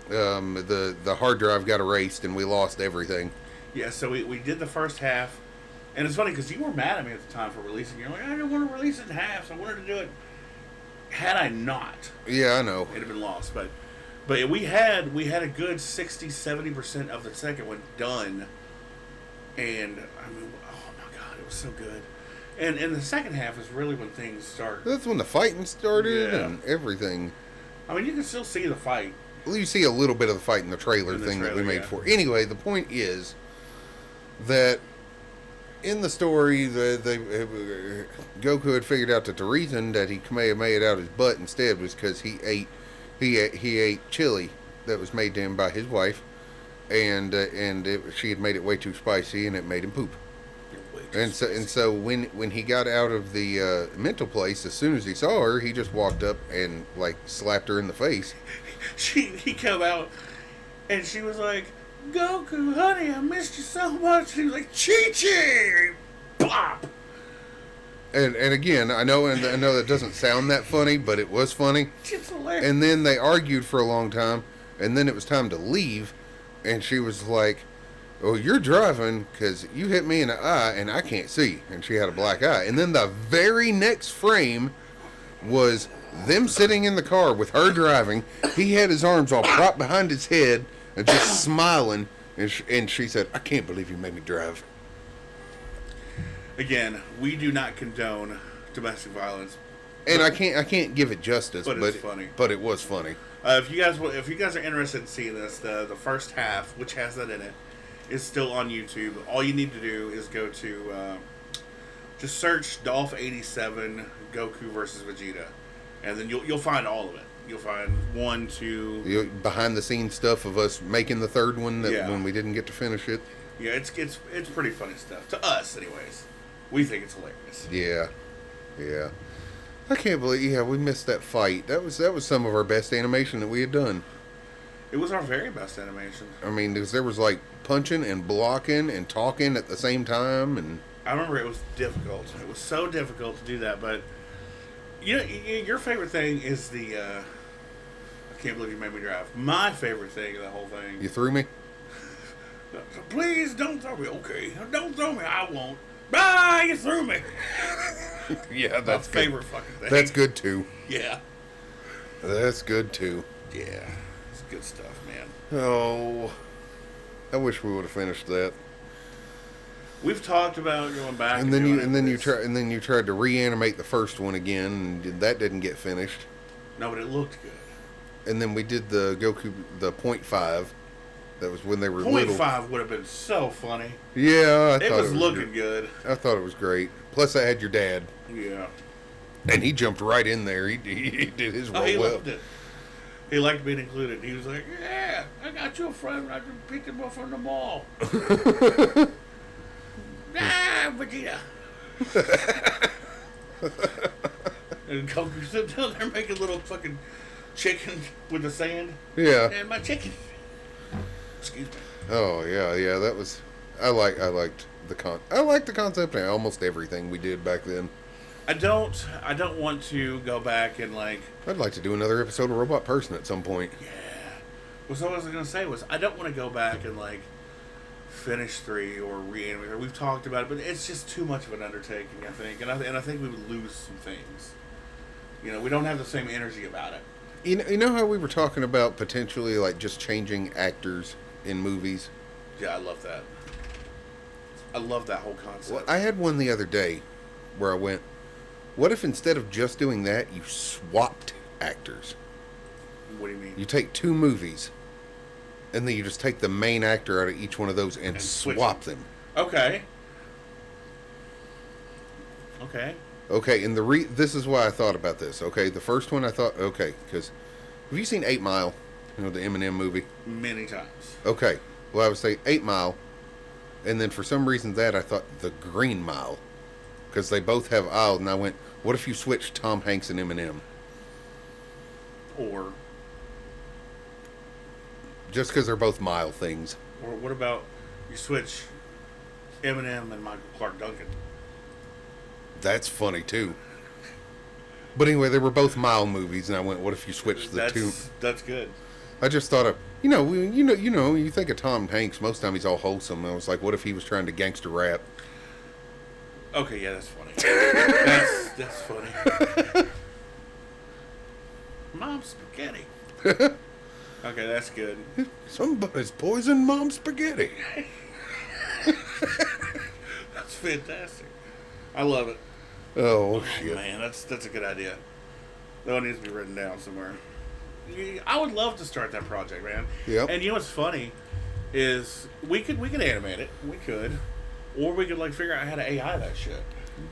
Speaker 2: The hard drive got erased, and we lost everything.
Speaker 3: Yeah, so we did the first half, and it's funny because you were mad at me at the time for releasing. You're like, I didn't want to release it in half, so I wanted to do it. Had I not,
Speaker 2: yeah, I know,
Speaker 3: it'd have been lost. But we had a good 60-70% of the second one done, and I mean, oh my god, it was so good. And the second half is really when things start.
Speaker 2: That's when the fighting started
Speaker 3: Yeah.
Speaker 2: and everything.
Speaker 3: I mean, you can still see the fight.
Speaker 2: Well, you see a little bit of the fight in the trailer
Speaker 3: In the
Speaker 2: thing that we
Speaker 3: trailer,
Speaker 2: made
Speaker 3: yeah.
Speaker 2: for. Anyway, the point is that in the story, Goku had figured out that the reason that he Kamehameha out his butt instead was because he ate chili that was made to him by his wife, and she had made it way too spicy, and it made him poop. And so when he got out of the mental place, as soon as he saw her, he just walked up and like slapped her in the face.
Speaker 3: He come out, and she was like, Goku, honey, I missed you so much. He was like, Chi-Chi! Plop!
Speaker 2: And again, I know that doesn't sound that funny, but it was funny.
Speaker 3: It's hilarious.
Speaker 2: And then they argued for a long time, and then it was time to leave, and she was like, "Oh, you're driving because you hit me in the eye, and I can't see." And she had a black eye. And then the very next frame was them sitting in the car with her driving. He had his arms all propped behind his head and just smiling. And she said, "I can't believe you made me drive."
Speaker 3: Again, we do not condone domestic violence.
Speaker 2: And I can't give it justice,
Speaker 3: But it's funny.
Speaker 2: But it was funny.
Speaker 3: If you guys are interested in seeing this, the first half, which has that in it, is still on YouTube. All you need to do is go to just search Dolph 87 Goku versus Vegeta, and then you'll find all of it. You'll find 1, 2
Speaker 2: behind the scenes stuff of us making the third one when we didn't get to finish it.
Speaker 3: Yeah, it's pretty funny stuff to us, anyways. We think it's hilarious.
Speaker 2: Yeah. I can't believe we missed that fight. That was some of our best animation that we had done.
Speaker 3: It was our very best animation.
Speaker 2: I mean, there was like punching and blocking and talking at the same time, and
Speaker 3: I remember it was difficult. It was so difficult to do that, but your favorite thing is the I can't believe you made me drive. My favorite thing of the whole thing.
Speaker 2: You threw me?
Speaker 3: Please don't throw me. Okay, don't throw me. I won't. Ah, you threw me.
Speaker 2: Yeah, that's
Speaker 3: my favorite fucking thing.
Speaker 2: That's good too.
Speaker 3: Yeah.
Speaker 2: That's good too.
Speaker 3: Yeah. It's good stuff, man.
Speaker 2: Oh, I wish we would have finished that.
Speaker 3: We've talked about going back,
Speaker 2: and then you tried to reanimate the first one again, and that didn't get finished.
Speaker 3: No, but it looked good.
Speaker 2: And then we did the Goku, the 0.5. That was when they were
Speaker 3: 0.5 would have been so funny.
Speaker 2: Yeah,
Speaker 3: it was looking good.
Speaker 2: I thought it was great. Plus, I had your dad.
Speaker 3: Yeah.
Speaker 2: And he jumped right in there. He did his role
Speaker 3: he
Speaker 2: well.
Speaker 3: loved it. He liked being included. He was like, "Yeah, I got you a friend. I can pick him up from the mall." Vegeta. And Goku stood down there making little fucking chicken with the sand.
Speaker 2: Yeah.
Speaker 3: And my chicken. Excuse me.
Speaker 2: Oh yeah, that was. I liked I liked the concept of almost everything we did back then.
Speaker 3: I don't want to go back and like.
Speaker 2: I'd like to do another episode of Robot Person at some point.
Speaker 3: Yeah. Well, so what I was gonna say was I don't want to go back and like finish 3 or reanimate. We've talked about it, but it's just too much of an undertaking. I think, and I think we would lose some things. You know, we don't have the same energy about it.
Speaker 2: You know how we were talking about potentially like just changing actors in movies?
Speaker 3: Yeah, I love that. I love that whole concept.
Speaker 2: Well, I had one the other day where I went, what if instead of just doing that, you swapped actors?
Speaker 3: What do you mean?
Speaker 2: You take 2 movies, and then you just take the main actor out of each one of those and
Speaker 3: switch
Speaker 2: swap them.
Speaker 3: Okay. Okay.
Speaker 2: Okay, and this is why I thought about this. Okay, the first one I thought, okay, because have you seen 8 Mile? You know, the Eminem movie?
Speaker 3: Many times.
Speaker 2: Okay, well, I would say 8 Mile, and then for some reason I thought the Green Mile, because they both have aisle, and I went, what if you switched Tom Hanks and Eminem?
Speaker 3: Or
Speaker 2: Just because they're both mile things.
Speaker 3: Or what about you switch Eminem and Michael Clark Duncan?
Speaker 2: That's funny too. But anyway, they were both mile movies, and I went, "What if you switched the two?"
Speaker 3: That's good.
Speaker 2: I just thought of, you think of Tom Hanks. Most of the time he's all wholesome. I was like, "What if he was trying to gangster rap?"
Speaker 3: Okay, yeah, that's funny. that's funny. Mom spaghetti. Okay, that's good.
Speaker 2: Somebody's poisoned Mom's spaghetti.
Speaker 3: That's fantastic. I love it.
Speaker 2: Oh shit!
Speaker 3: Man, that's a good idea. Though it needs to be written down somewhere. I would love to start that project, man.
Speaker 2: Yep.
Speaker 3: And you know what's funny is we could animate it. We could, or we could like figure out how to AI that shit.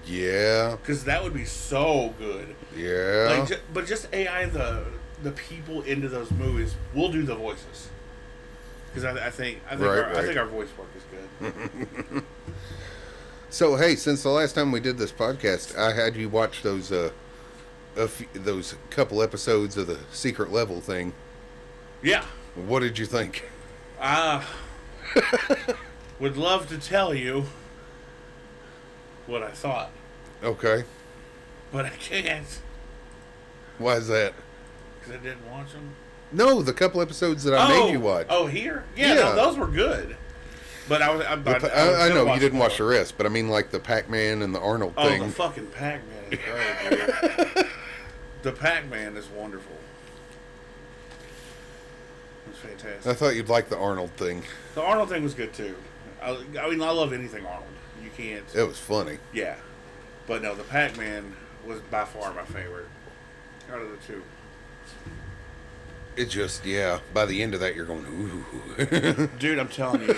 Speaker 2: Yeah.
Speaker 3: Because that would be so good.
Speaker 2: Yeah.
Speaker 3: Like, but just AI the people into those movies. We'll do the voices. Because I think I think our voice work is good.
Speaker 2: So hey, since the last time we did this podcast, I had you watch those those couple episodes of the secret level thing.
Speaker 3: Yeah.
Speaker 2: What did you think?
Speaker 3: Would love to tell you what I thought,
Speaker 2: Okay.
Speaker 3: but I can't
Speaker 2: Why is that?
Speaker 3: because I didn't watch them.
Speaker 2: No, the couple episodes that I made you watch.
Speaker 3: Oh, here? Yeah,
Speaker 2: Yeah.
Speaker 3: no, those were good. But I
Speaker 2: I know you didn't watch the rest, but I mean like the Pac-Man and the Arnold thing.
Speaker 3: Oh, the fucking Pac-Man is great, dude. The Pac-Man is wonderful. It's fantastic.
Speaker 2: I thought you'd like the Arnold thing.
Speaker 3: The Arnold thing was good too. I mean, I love anything Arnold. You can't.
Speaker 2: It was funny.
Speaker 3: Yeah, but no, the Pac-Man was by far my favorite out of the two.
Speaker 2: It just, yeah. By the end of that, you're going, ooh.
Speaker 3: Dude, I'm telling you.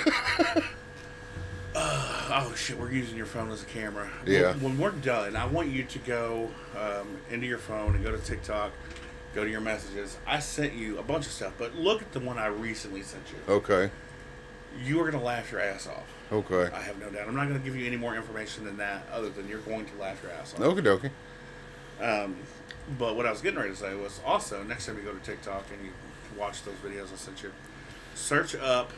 Speaker 3: Oh shit, we're using your phone as a camera.
Speaker 2: Yeah.
Speaker 3: When we're done, I want you to go into your phone and go to TikTok, go to your messages. I sent you a bunch of stuff, but look at the one I recently sent you.
Speaker 2: Okay.
Speaker 3: You are going to laugh your ass off.
Speaker 2: Okay.
Speaker 3: I have no doubt. I'm not going to give you any more information than that, other than you're going to laugh your ass off.
Speaker 2: Okie dokie.
Speaker 3: But what I was getting ready to say was also, next time you go to TikTok and you watch those videos I sent you, search up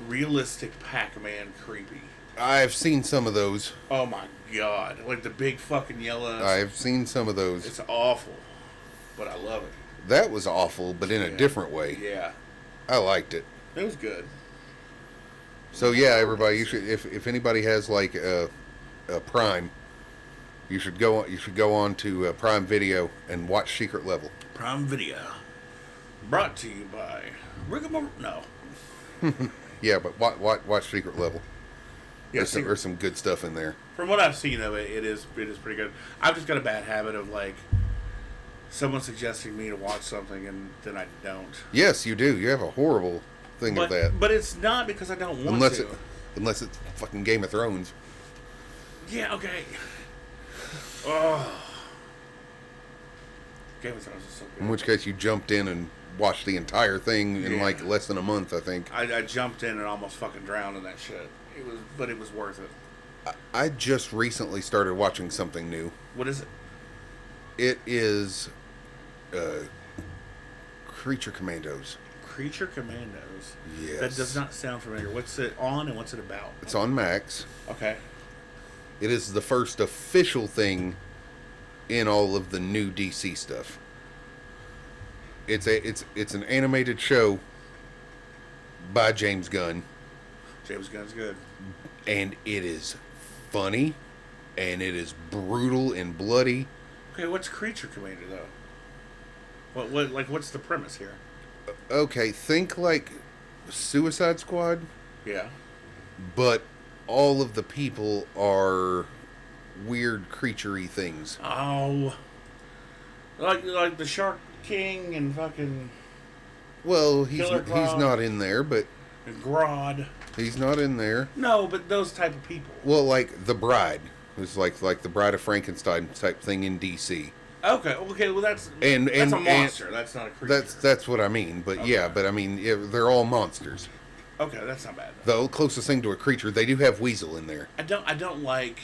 Speaker 3: realistic Pac-Man creepy.
Speaker 2: I've seen some of those.
Speaker 3: Oh my god. Like the big fucking yellow.
Speaker 2: I've seen some of those.
Speaker 3: It's awful. But I love it.
Speaker 2: That was awful, but in a different way.
Speaker 3: Yeah.
Speaker 2: I liked it.
Speaker 3: It was good.
Speaker 2: So yeah, everybody, you should if anybody has like a Prime, you should go on to Prime Video and watch Secret Level.
Speaker 3: Prime Video. Brought to you by No.
Speaker 2: Yeah, but watch Secret Level.
Speaker 3: Yeah,
Speaker 2: There's some good stuff in there.
Speaker 3: From what I've seen of it, it is pretty good. I've just got a bad habit of like someone suggesting me to watch something and then I don't.
Speaker 2: Yes, you do. You have a horrible thing of that.
Speaker 3: But it's not because I don't want to.
Speaker 2: Unless it's fucking Game of Thrones.
Speaker 3: Yeah, okay. Oh. Game of Thrones is so good.
Speaker 2: In which case you jumped in and watched the entire thing in like less than a month, I think.
Speaker 3: I jumped in and almost fucking drowned in that shit. But it was worth it.
Speaker 2: I just recently started watching something new.
Speaker 3: What is it?
Speaker 2: It is Creature Commandos.
Speaker 3: Creature Commandos.
Speaker 2: Yes.
Speaker 3: That does not sound familiar. What's it on and what's it about?
Speaker 2: It's on Max.
Speaker 3: Okay.
Speaker 2: It is the first official thing in all of the new DC stuff. It's an animated show by James Gunn,
Speaker 3: James Gunn's good.
Speaker 2: and it is funny, and it is brutal and bloody.
Speaker 3: Okay, what's Creature Commander though? What's the premise here?
Speaker 2: Okay, think like Suicide Squad,
Speaker 3: Yeah.
Speaker 2: but all of the people are weird creature-y things.
Speaker 3: Oh. Like the Shark King and fucking
Speaker 2: Well, he's
Speaker 3: Killer Clown.
Speaker 2: not in there, but
Speaker 3: and Grodd.
Speaker 2: he's not in there.
Speaker 3: No, but those type of people.
Speaker 2: Well, like The Bride. It's like the Bride of Frankenstein type thing in DC.
Speaker 3: Okay, well that's a monster. That's not a creature.
Speaker 2: That's what I mean. But
Speaker 3: Okay.
Speaker 2: yeah, but I mean they're all monsters.
Speaker 3: Okay, that's not bad. Though.
Speaker 2: The closest thing to a creature, they do have Weasel in there.
Speaker 3: I don't like.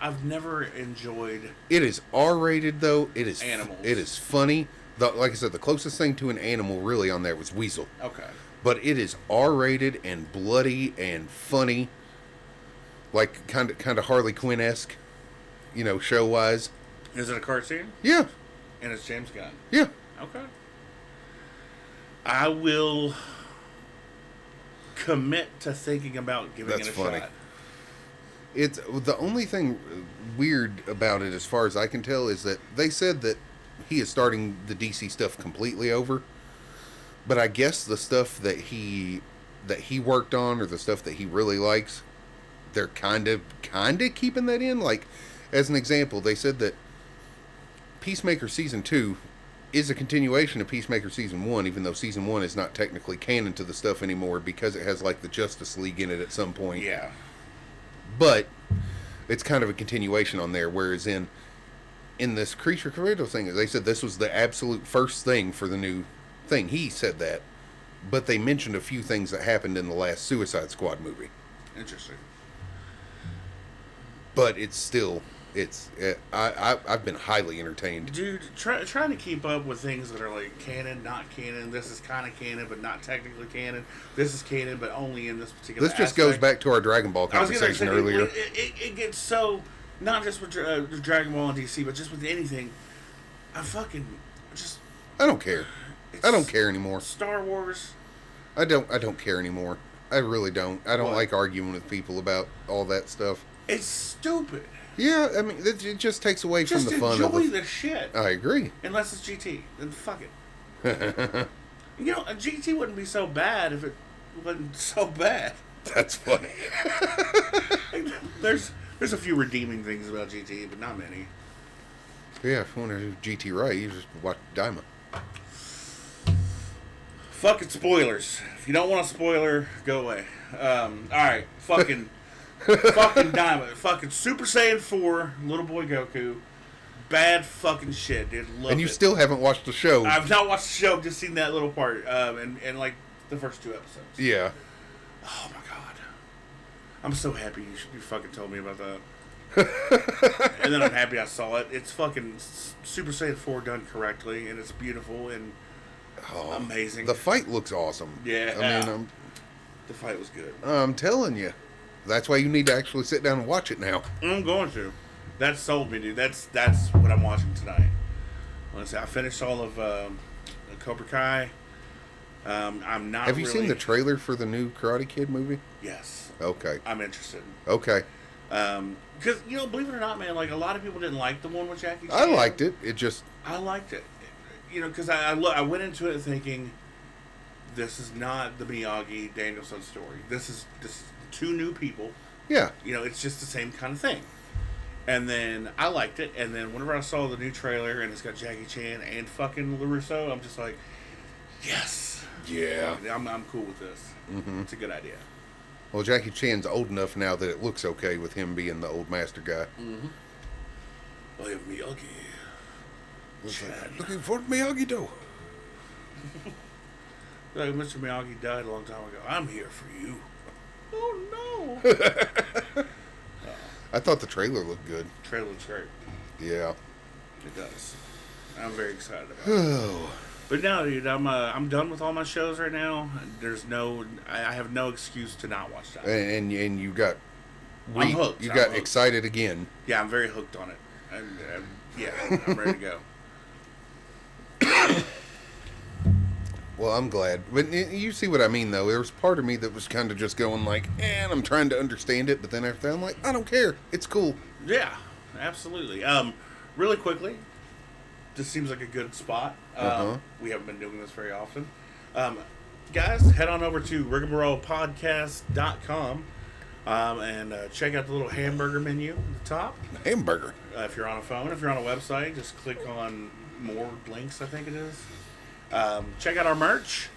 Speaker 3: I've never enjoyed.
Speaker 2: It is R-rated though. It is
Speaker 3: Animals.
Speaker 2: It is funny. Like I said, the closest thing to an animal really on there was Weasel.
Speaker 3: Okay.
Speaker 2: But it is R-rated and bloody and funny, like kind of Harley Quinn-esque, show wise.
Speaker 3: Is it a cartoon?
Speaker 2: Yeah,
Speaker 3: And it's James Gunn.
Speaker 2: yeah.
Speaker 3: Okay. I will commit to thinking about giving
Speaker 2: That's
Speaker 3: it a
Speaker 2: funny.
Speaker 3: shot.
Speaker 2: It's the only thing weird about it, as far as I can tell, is that they said that he is starting the DC stuff completely over. But I guess the stuff that he worked on, or the stuff that he really likes, they're kind of keeping that in. Like, as an example, they said that Peacemaker Season 2 is a continuation of Peacemaker Season 1, even though Season 1 is not technically canon to the stuff anymore because it has, like, the Justice League in it at some point.
Speaker 3: Yeah.
Speaker 2: But it's kind of a continuation on there, whereas in this Creature Commandos thing, they said this was the absolute first thing for the new thing. He said that. But they mentioned a few things that happened in the last Suicide Squad movie.
Speaker 3: Interesting.
Speaker 2: But it's still... I've been highly entertained.
Speaker 3: Dude, trying to keep up with things that are like canon, not canon. This is kind of canon, but not technically canon. This is canon, but only in this particular.
Speaker 2: This just
Speaker 3: aspect.
Speaker 2: goes back to our Dragon Ball
Speaker 3: I was gonna
Speaker 2: conversation
Speaker 3: say,
Speaker 2: earlier.
Speaker 3: It gets so, not just with Dragon Ball and DC, but just with anything. I fucking just.
Speaker 2: I don't care. I don't care anymore.
Speaker 3: Star Wars.
Speaker 2: I don't care anymore. I really don't. I don't
Speaker 3: What?
Speaker 2: like arguing with people about all that stuff.
Speaker 3: It's stupid.
Speaker 2: Yeah, I mean, it just takes away
Speaker 3: Just
Speaker 2: from the fun of
Speaker 3: enjoy
Speaker 2: the...
Speaker 3: the shit.
Speaker 2: I agree.
Speaker 3: Unless it's GT, then fuck it. A GT wouldn't be so bad if it wasn't so bad.
Speaker 2: That's funny.
Speaker 3: There's a few redeeming things about GT, but not many.
Speaker 2: Yeah, if you want to do GT right, you just watch Daima.
Speaker 3: Fucking spoilers. If you don't want a spoiler, go away. Alright, fucking Diamond. Fucking Super Saiyan 4, Little Boy Goku. Bad fucking shit, dude. Love
Speaker 2: And you
Speaker 3: it.
Speaker 2: still haven't watched the show.
Speaker 3: I've not watched the show, just seen that little part, and like the first 2 episodes.
Speaker 2: Yeah.
Speaker 3: Oh my god. I'm so happy you fucking told me about that. And then I'm happy I saw it. It's fucking Super Saiyan 4 done correctly, and it's beautiful and amazing.
Speaker 2: The fight looks awesome.
Speaker 3: Yeah.
Speaker 2: I mean,
Speaker 3: The fight was good.
Speaker 2: I'm telling you. That's why you need to actually sit down and watch it now.
Speaker 3: I'm going to. That sold me, dude. That's what I'm watching tonight. Let's see. I finished all of Cobra Kai. I'm not.
Speaker 2: Have you
Speaker 3: really...
Speaker 2: seen the trailer for the new Karate Kid movie?
Speaker 3: Yes.
Speaker 2: Okay.
Speaker 3: I'm interested.
Speaker 2: Okay.
Speaker 3: Because believe it or not, man, like a lot of people didn't like the one with Jackie Chan.
Speaker 2: I liked it. It just...
Speaker 3: I liked it. Because I went into it thinking, this is not the Miyagi Danielson story. This is 2 new people.
Speaker 2: Yeah.
Speaker 3: It's just the same kind of thing. And then I liked it. And then whenever I saw the new trailer and it's got Jackie Chan and fucking LaRusso, I'm just like, yes.
Speaker 2: Yeah.
Speaker 3: I'm cool with this.
Speaker 2: Mm-hmm.
Speaker 3: It's a good idea.
Speaker 2: Well, Jackie Chan's old enough now that it looks okay with him being the old master guy.
Speaker 3: Mm-hmm. I am Miyagi. Chan.
Speaker 2: Looking for Miyagi-Do.
Speaker 3: Like Mr. Miyagi died a long time ago. I'm here for you. Oh no!
Speaker 2: I thought the trailer looked good.
Speaker 3: Trailer looks great.
Speaker 2: Yeah.
Speaker 3: It does. I'm very excited about it.
Speaker 2: Oh.
Speaker 3: But no, dude, I'm done with all my shows right now. I have no excuse to not watch that.
Speaker 2: And you got
Speaker 3: I'm hooked.
Speaker 2: You
Speaker 3: I'm
Speaker 2: got
Speaker 3: hooked.
Speaker 2: excited again.
Speaker 3: Yeah, I'm very hooked on it. Yeah, I'm ready to go.
Speaker 2: Well, I'm glad. But you see what I mean, though. There was part of me that was kind of just going like, and I'm trying to understand it, but then after that, I'm like, I don't care. It's cool.
Speaker 3: Yeah, absolutely. Really quickly, this seems like a good spot. We haven't been doing this very often. Guys, head on over to rigamarolepodcast.com and check out the little hamburger menu at the top.
Speaker 2: Hamburger.
Speaker 3: If you're on a phone, if you're on a website, just click on more links, I think it is. Check out our merch.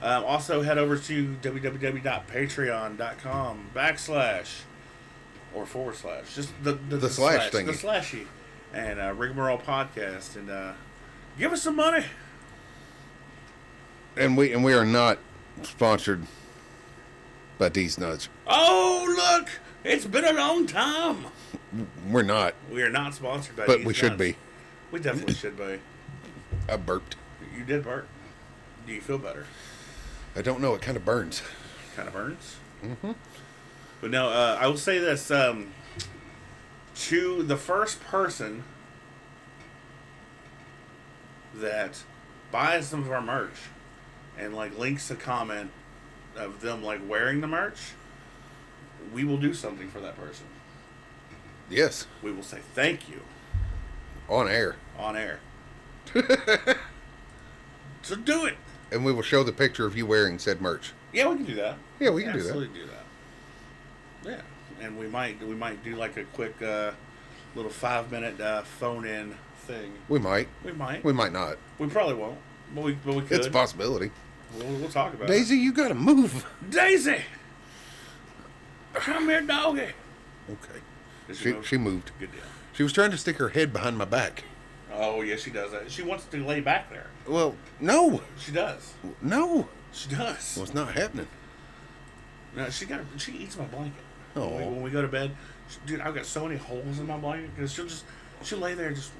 Speaker 3: Also, head over to www.patreon.com / just the
Speaker 2: slash thingy.
Speaker 3: The slashy. And Rigmarole Podcast. And give us some money.
Speaker 2: And we are not sponsored by D's Nuts.
Speaker 3: Oh, look! It's been a long time.
Speaker 2: We're not.
Speaker 3: We are not sponsored by
Speaker 2: But
Speaker 3: D's
Speaker 2: we should
Speaker 3: Nuts.
Speaker 2: be.
Speaker 3: We definitely should be.
Speaker 2: I burped.
Speaker 3: You did burp. Do you feel better?
Speaker 2: I don't know. It kind of burns.
Speaker 3: Kind of burns. Mm-hmm. But no, I will say this. To the first person that buys some of our merch and like links a comment of them like wearing the merch, we will do something for that person.
Speaker 2: Yes.
Speaker 3: We will say thank you
Speaker 2: On air.
Speaker 3: on air. So do it.
Speaker 2: And we will show the picture of you wearing said merch.
Speaker 3: Yeah, we can do that.
Speaker 2: Yeah, we can do that.
Speaker 3: Absolutely do that. Yeah, and we might do like a quick little 5-minute phone-in thing.
Speaker 2: We might.
Speaker 3: We might.
Speaker 2: We might not.
Speaker 3: We probably won't, but we could.
Speaker 2: It's a possibility.
Speaker 3: We'll talk about
Speaker 2: Daisy, you gotta move.
Speaker 3: it. Daisy, come here, doggy.
Speaker 2: Okay.
Speaker 3: Did
Speaker 2: She moved.
Speaker 3: Good deal.
Speaker 2: She was trying to stick her head behind my back.
Speaker 3: Oh yeah, she does that. She wants to lay back there.
Speaker 2: Well, no.
Speaker 3: She does.
Speaker 2: No.
Speaker 3: She does.
Speaker 2: Well, it's not happening.
Speaker 3: No, she eats my blanket.
Speaker 2: Oh.
Speaker 3: When we go to bed, dude, I've got so many holes in my blanket because she'll lay there and just.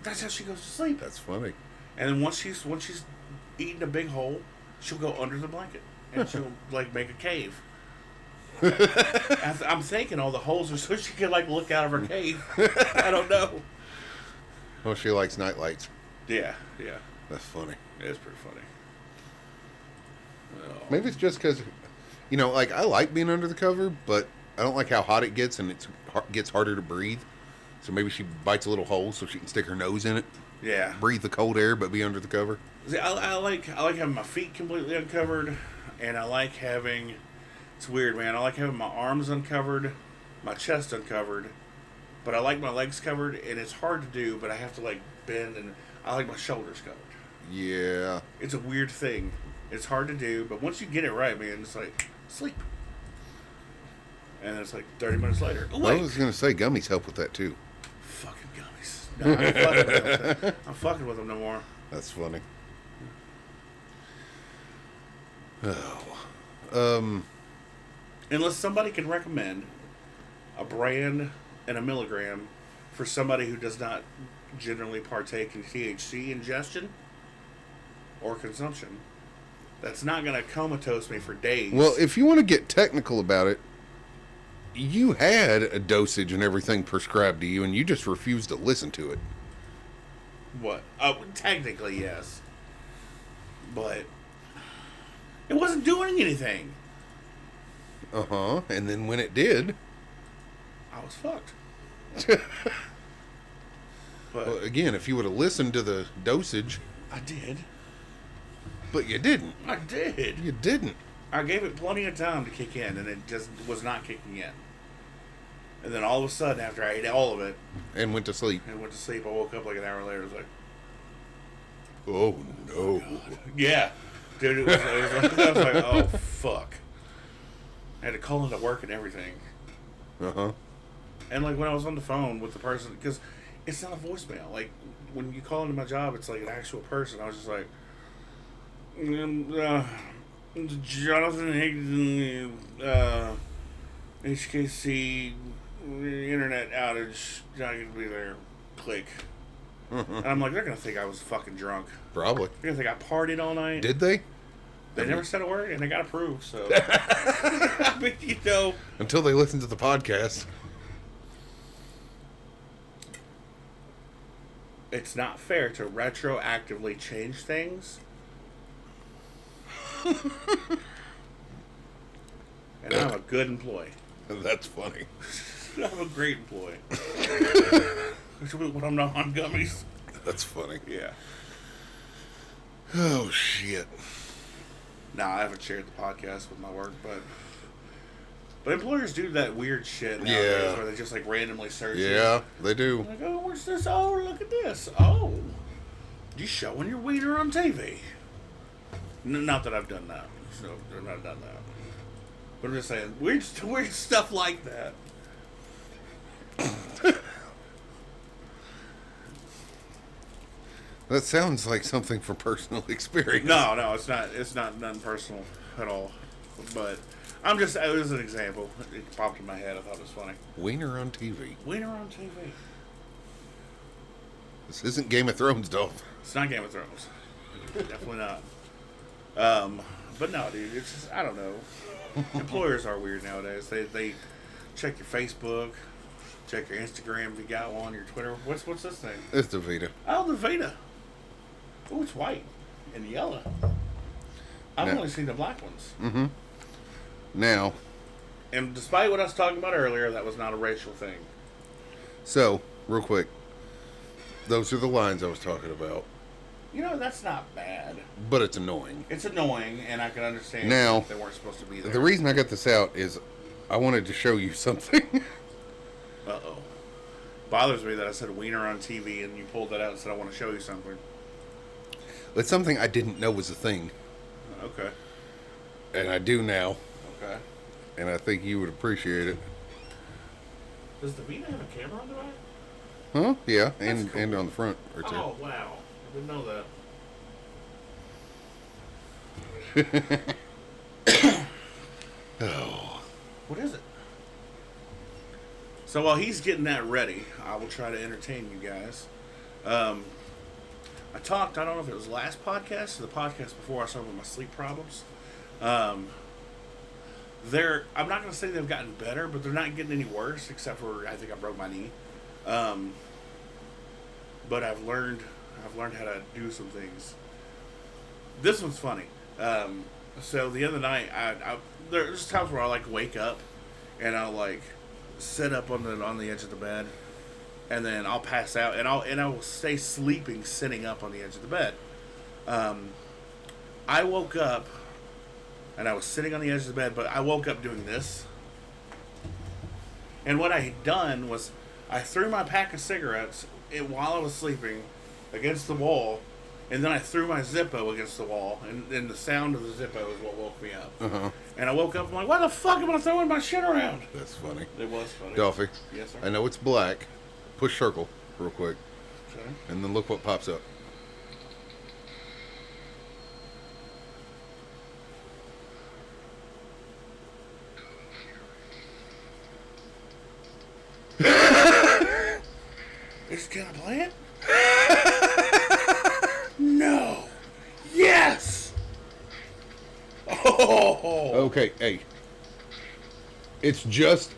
Speaker 3: That's how she goes to sleep.
Speaker 2: That's funny.
Speaker 3: And then once she's eaten a big hole, she'll go under the blanket and she'll like make a cave. I'm thinking all the holes are so she can like look out of her cave. I don't know.
Speaker 2: Oh, she likes night lights.
Speaker 3: Yeah.
Speaker 2: That's funny.
Speaker 3: It's pretty funny. Oh.
Speaker 2: Maybe it's just because, like I like being under the cover, but I don't like how hot it gets and it gets harder to breathe. So maybe she bites a little hole so she can stick her nose in it,
Speaker 3: Yeah.
Speaker 2: breathe the cold air, but be under the cover.
Speaker 3: See, I like having my feet completely uncovered, and I like having. It's weird, man. I like having my arms uncovered, my chest uncovered, but I like my legs covered, and it's hard to do. But I have to like bend, and I like my shoulders covered.
Speaker 2: Yeah.
Speaker 3: It's a weird thing. It's hard to do, but once you get it right, man, it's like sleep. And it's like 30 minutes later. Oh,
Speaker 2: I
Speaker 3: wait.
Speaker 2: was going to say gummies help with that too.
Speaker 3: Fucking gummies. No, I ain't fucking with them. I'm fucking with them no more.
Speaker 2: That's funny. Oh.
Speaker 3: Unless somebody can recommend a brand and a milligram for somebody who does not generally partake in THC ingestion or consumption, that's not going to comatose me for days.
Speaker 2: Well, if you want to get technical about it, you had a dosage and everything prescribed to you, and you just refused to listen to it.
Speaker 3: What? Oh, technically, yes. But it wasn't doing anything.
Speaker 2: Uh-huh. And then when it did...
Speaker 3: I was fucked. But
Speaker 2: Well, again, if you would have listened to the dosage...
Speaker 3: I did.
Speaker 2: But you didn't.
Speaker 3: I did.
Speaker 2: You didn't.
Speaker 3: I gave it plenty of time to kick in, and it just was not kicking in. And then all of a sudden, after I ate all of it
Speaker 2: And went to sleep.
Speaker 3: and went to sleep, I woke up like an hour later. I was like,
Speaker 2: Oh, no.
Speaker 3: yeah. Dude, it was like, I was like, oh, fuck. I had to call into work and everything.
Speaker 2: Uh-huh.
Speaker 3: And, like, when I was on the phone with the person, because it's not a voicemail. Like, when you call into my job, it's like an actual person. I was just like, Jonathan Higdon, HKC, internet outage, not going to be there. Click. And I'm like, they're gonna think I was fucking drunk.
Speaker 2: Probably.
Speaker 3: They're gonna think I partied all night.
Speaker 2: Did they?
Speaker 3: They never said a word, and they got approved. So, I mean, you know,
Speaker 2: Until they listen to the podcast.
Speaker 3: it's not fair to retroactively change things. And I'm a good employee.
Speaker 2: That's funny.
Speaker 3: I'm a great employee. Which is when I'm not on gummies.
Speaker 2: That's funny.
Speaker 3: Yeah.
Speaker 2: Oh, shit.
Speaker 3: No, I haven't shared the podcast with my work, but employers do that weird shit nowadays
Speaker 2: Yeah.
Speaker 3: where they just like randomly search.
Speaker 2: Yeah, they do.
Speaker 3: Like, oh, what's this? Oh, look at this. Oh, you showing your wiener on TV? Not that I've done that. No, I've not done that. But I'm just saying, weird stuff like that.
Speaker 2: That sounds like something from personal experience.
Speaker 3: No, it's not. It's not nothing personal at all. But it was an example. It popped in my head. I thought it was funny.
Speaker 2: Wiener on TV.
Speaker 3: Wiener on TV.
Speaker 2: This isn't Game of Thrones, Dolph.
Speaker 3: It's not Game of Thrones. Definitely not. But no, dude. It's just, I don't know. Employers are weird nowadays. They check your Facebook, check your Instagram if you got one, your Twitter. What's this thing?
Speaker 2: It's the Vita.
Speaker 3: Oh, the Vita. Oh, it's white and yellow. I've
Speaker 2: No.
Speaker 3: only seen the black ones.
Speaker 2: Mm-hmm. Now,
Speaker 3: And despite what I was talking about earlier, that was not a racial thing.
Speaker 2: so, real quick. Those are the lines I was talking about.
Speaker 3: You know, that's not bad.
Speaker 2: But it's annoying.
Speaker 3: It's annoying, and I can understand
Speaker 2: Now,
Speaker 3: if they weren't supposed to be there.
Speaker 2: The reason I got this out is I wanted to show you something.
Speaker 3: Uh-oh. Bothers me that I said wiener on TV, and you pulled that out and said, I want to show you something.
Speaker 2: It's something I didn't know was a thing.
Speaker 3: Okay.
Speaker 2: And I do now.
Speaker 3: Okay.
Speaker 2: And I think you would appreciate it.
Speaker 3: Does the Vita have a camera on the back?
Speaker 2: Huh? Yeah,
Speaker 3: That's
Speaker 2: and
Speaker 3: cool.
Speaker 2: on the front or two.
Speaker 3: Oh, wow. I didn't know that.
Speaker 2: Oh.
Speaker 3: What is it? So while he's getting that ready, I will try to entertain you guys. I don't know if it was last podcast or the podcast before I started with my sleep problems. I'm not going to say they've gotten better, but they're not getting any worse, except for I think I broke my knee. But I've learned how to do some things. This one's funny. So the other night, there's times where I like wake up and I'll like sit up on the edge of the bed, and then I'll pass out and I will stay sleeping sitting up on the edge of the bed. I woke up and I was sitting on the edge of the bed, but I woke up doing this. And what I had done was I threw my pack of cigarettes while I was sleeping against the wall, and then I threw my Zippo against the wall, and then the sound of the Zippo is what woke me up.
Speaker 2: Uh-huh.
Speaker 3: And I woke up, I'm like, why the fuck am I throwing my shit around?
Speaker 2: That's funny.
Speaker 3: It was funny.
Speaker 2: Dolphy,
Speaker 3: Yes, sir.
Speaker 2: I know it's black. Push circle real quick.
Speaker 3: Okay.
Speaker 2: And then look what pops up.
Speaker 3: Can I play it? No. Yes. Oh.
Speaker 2: Okay, hey. It's just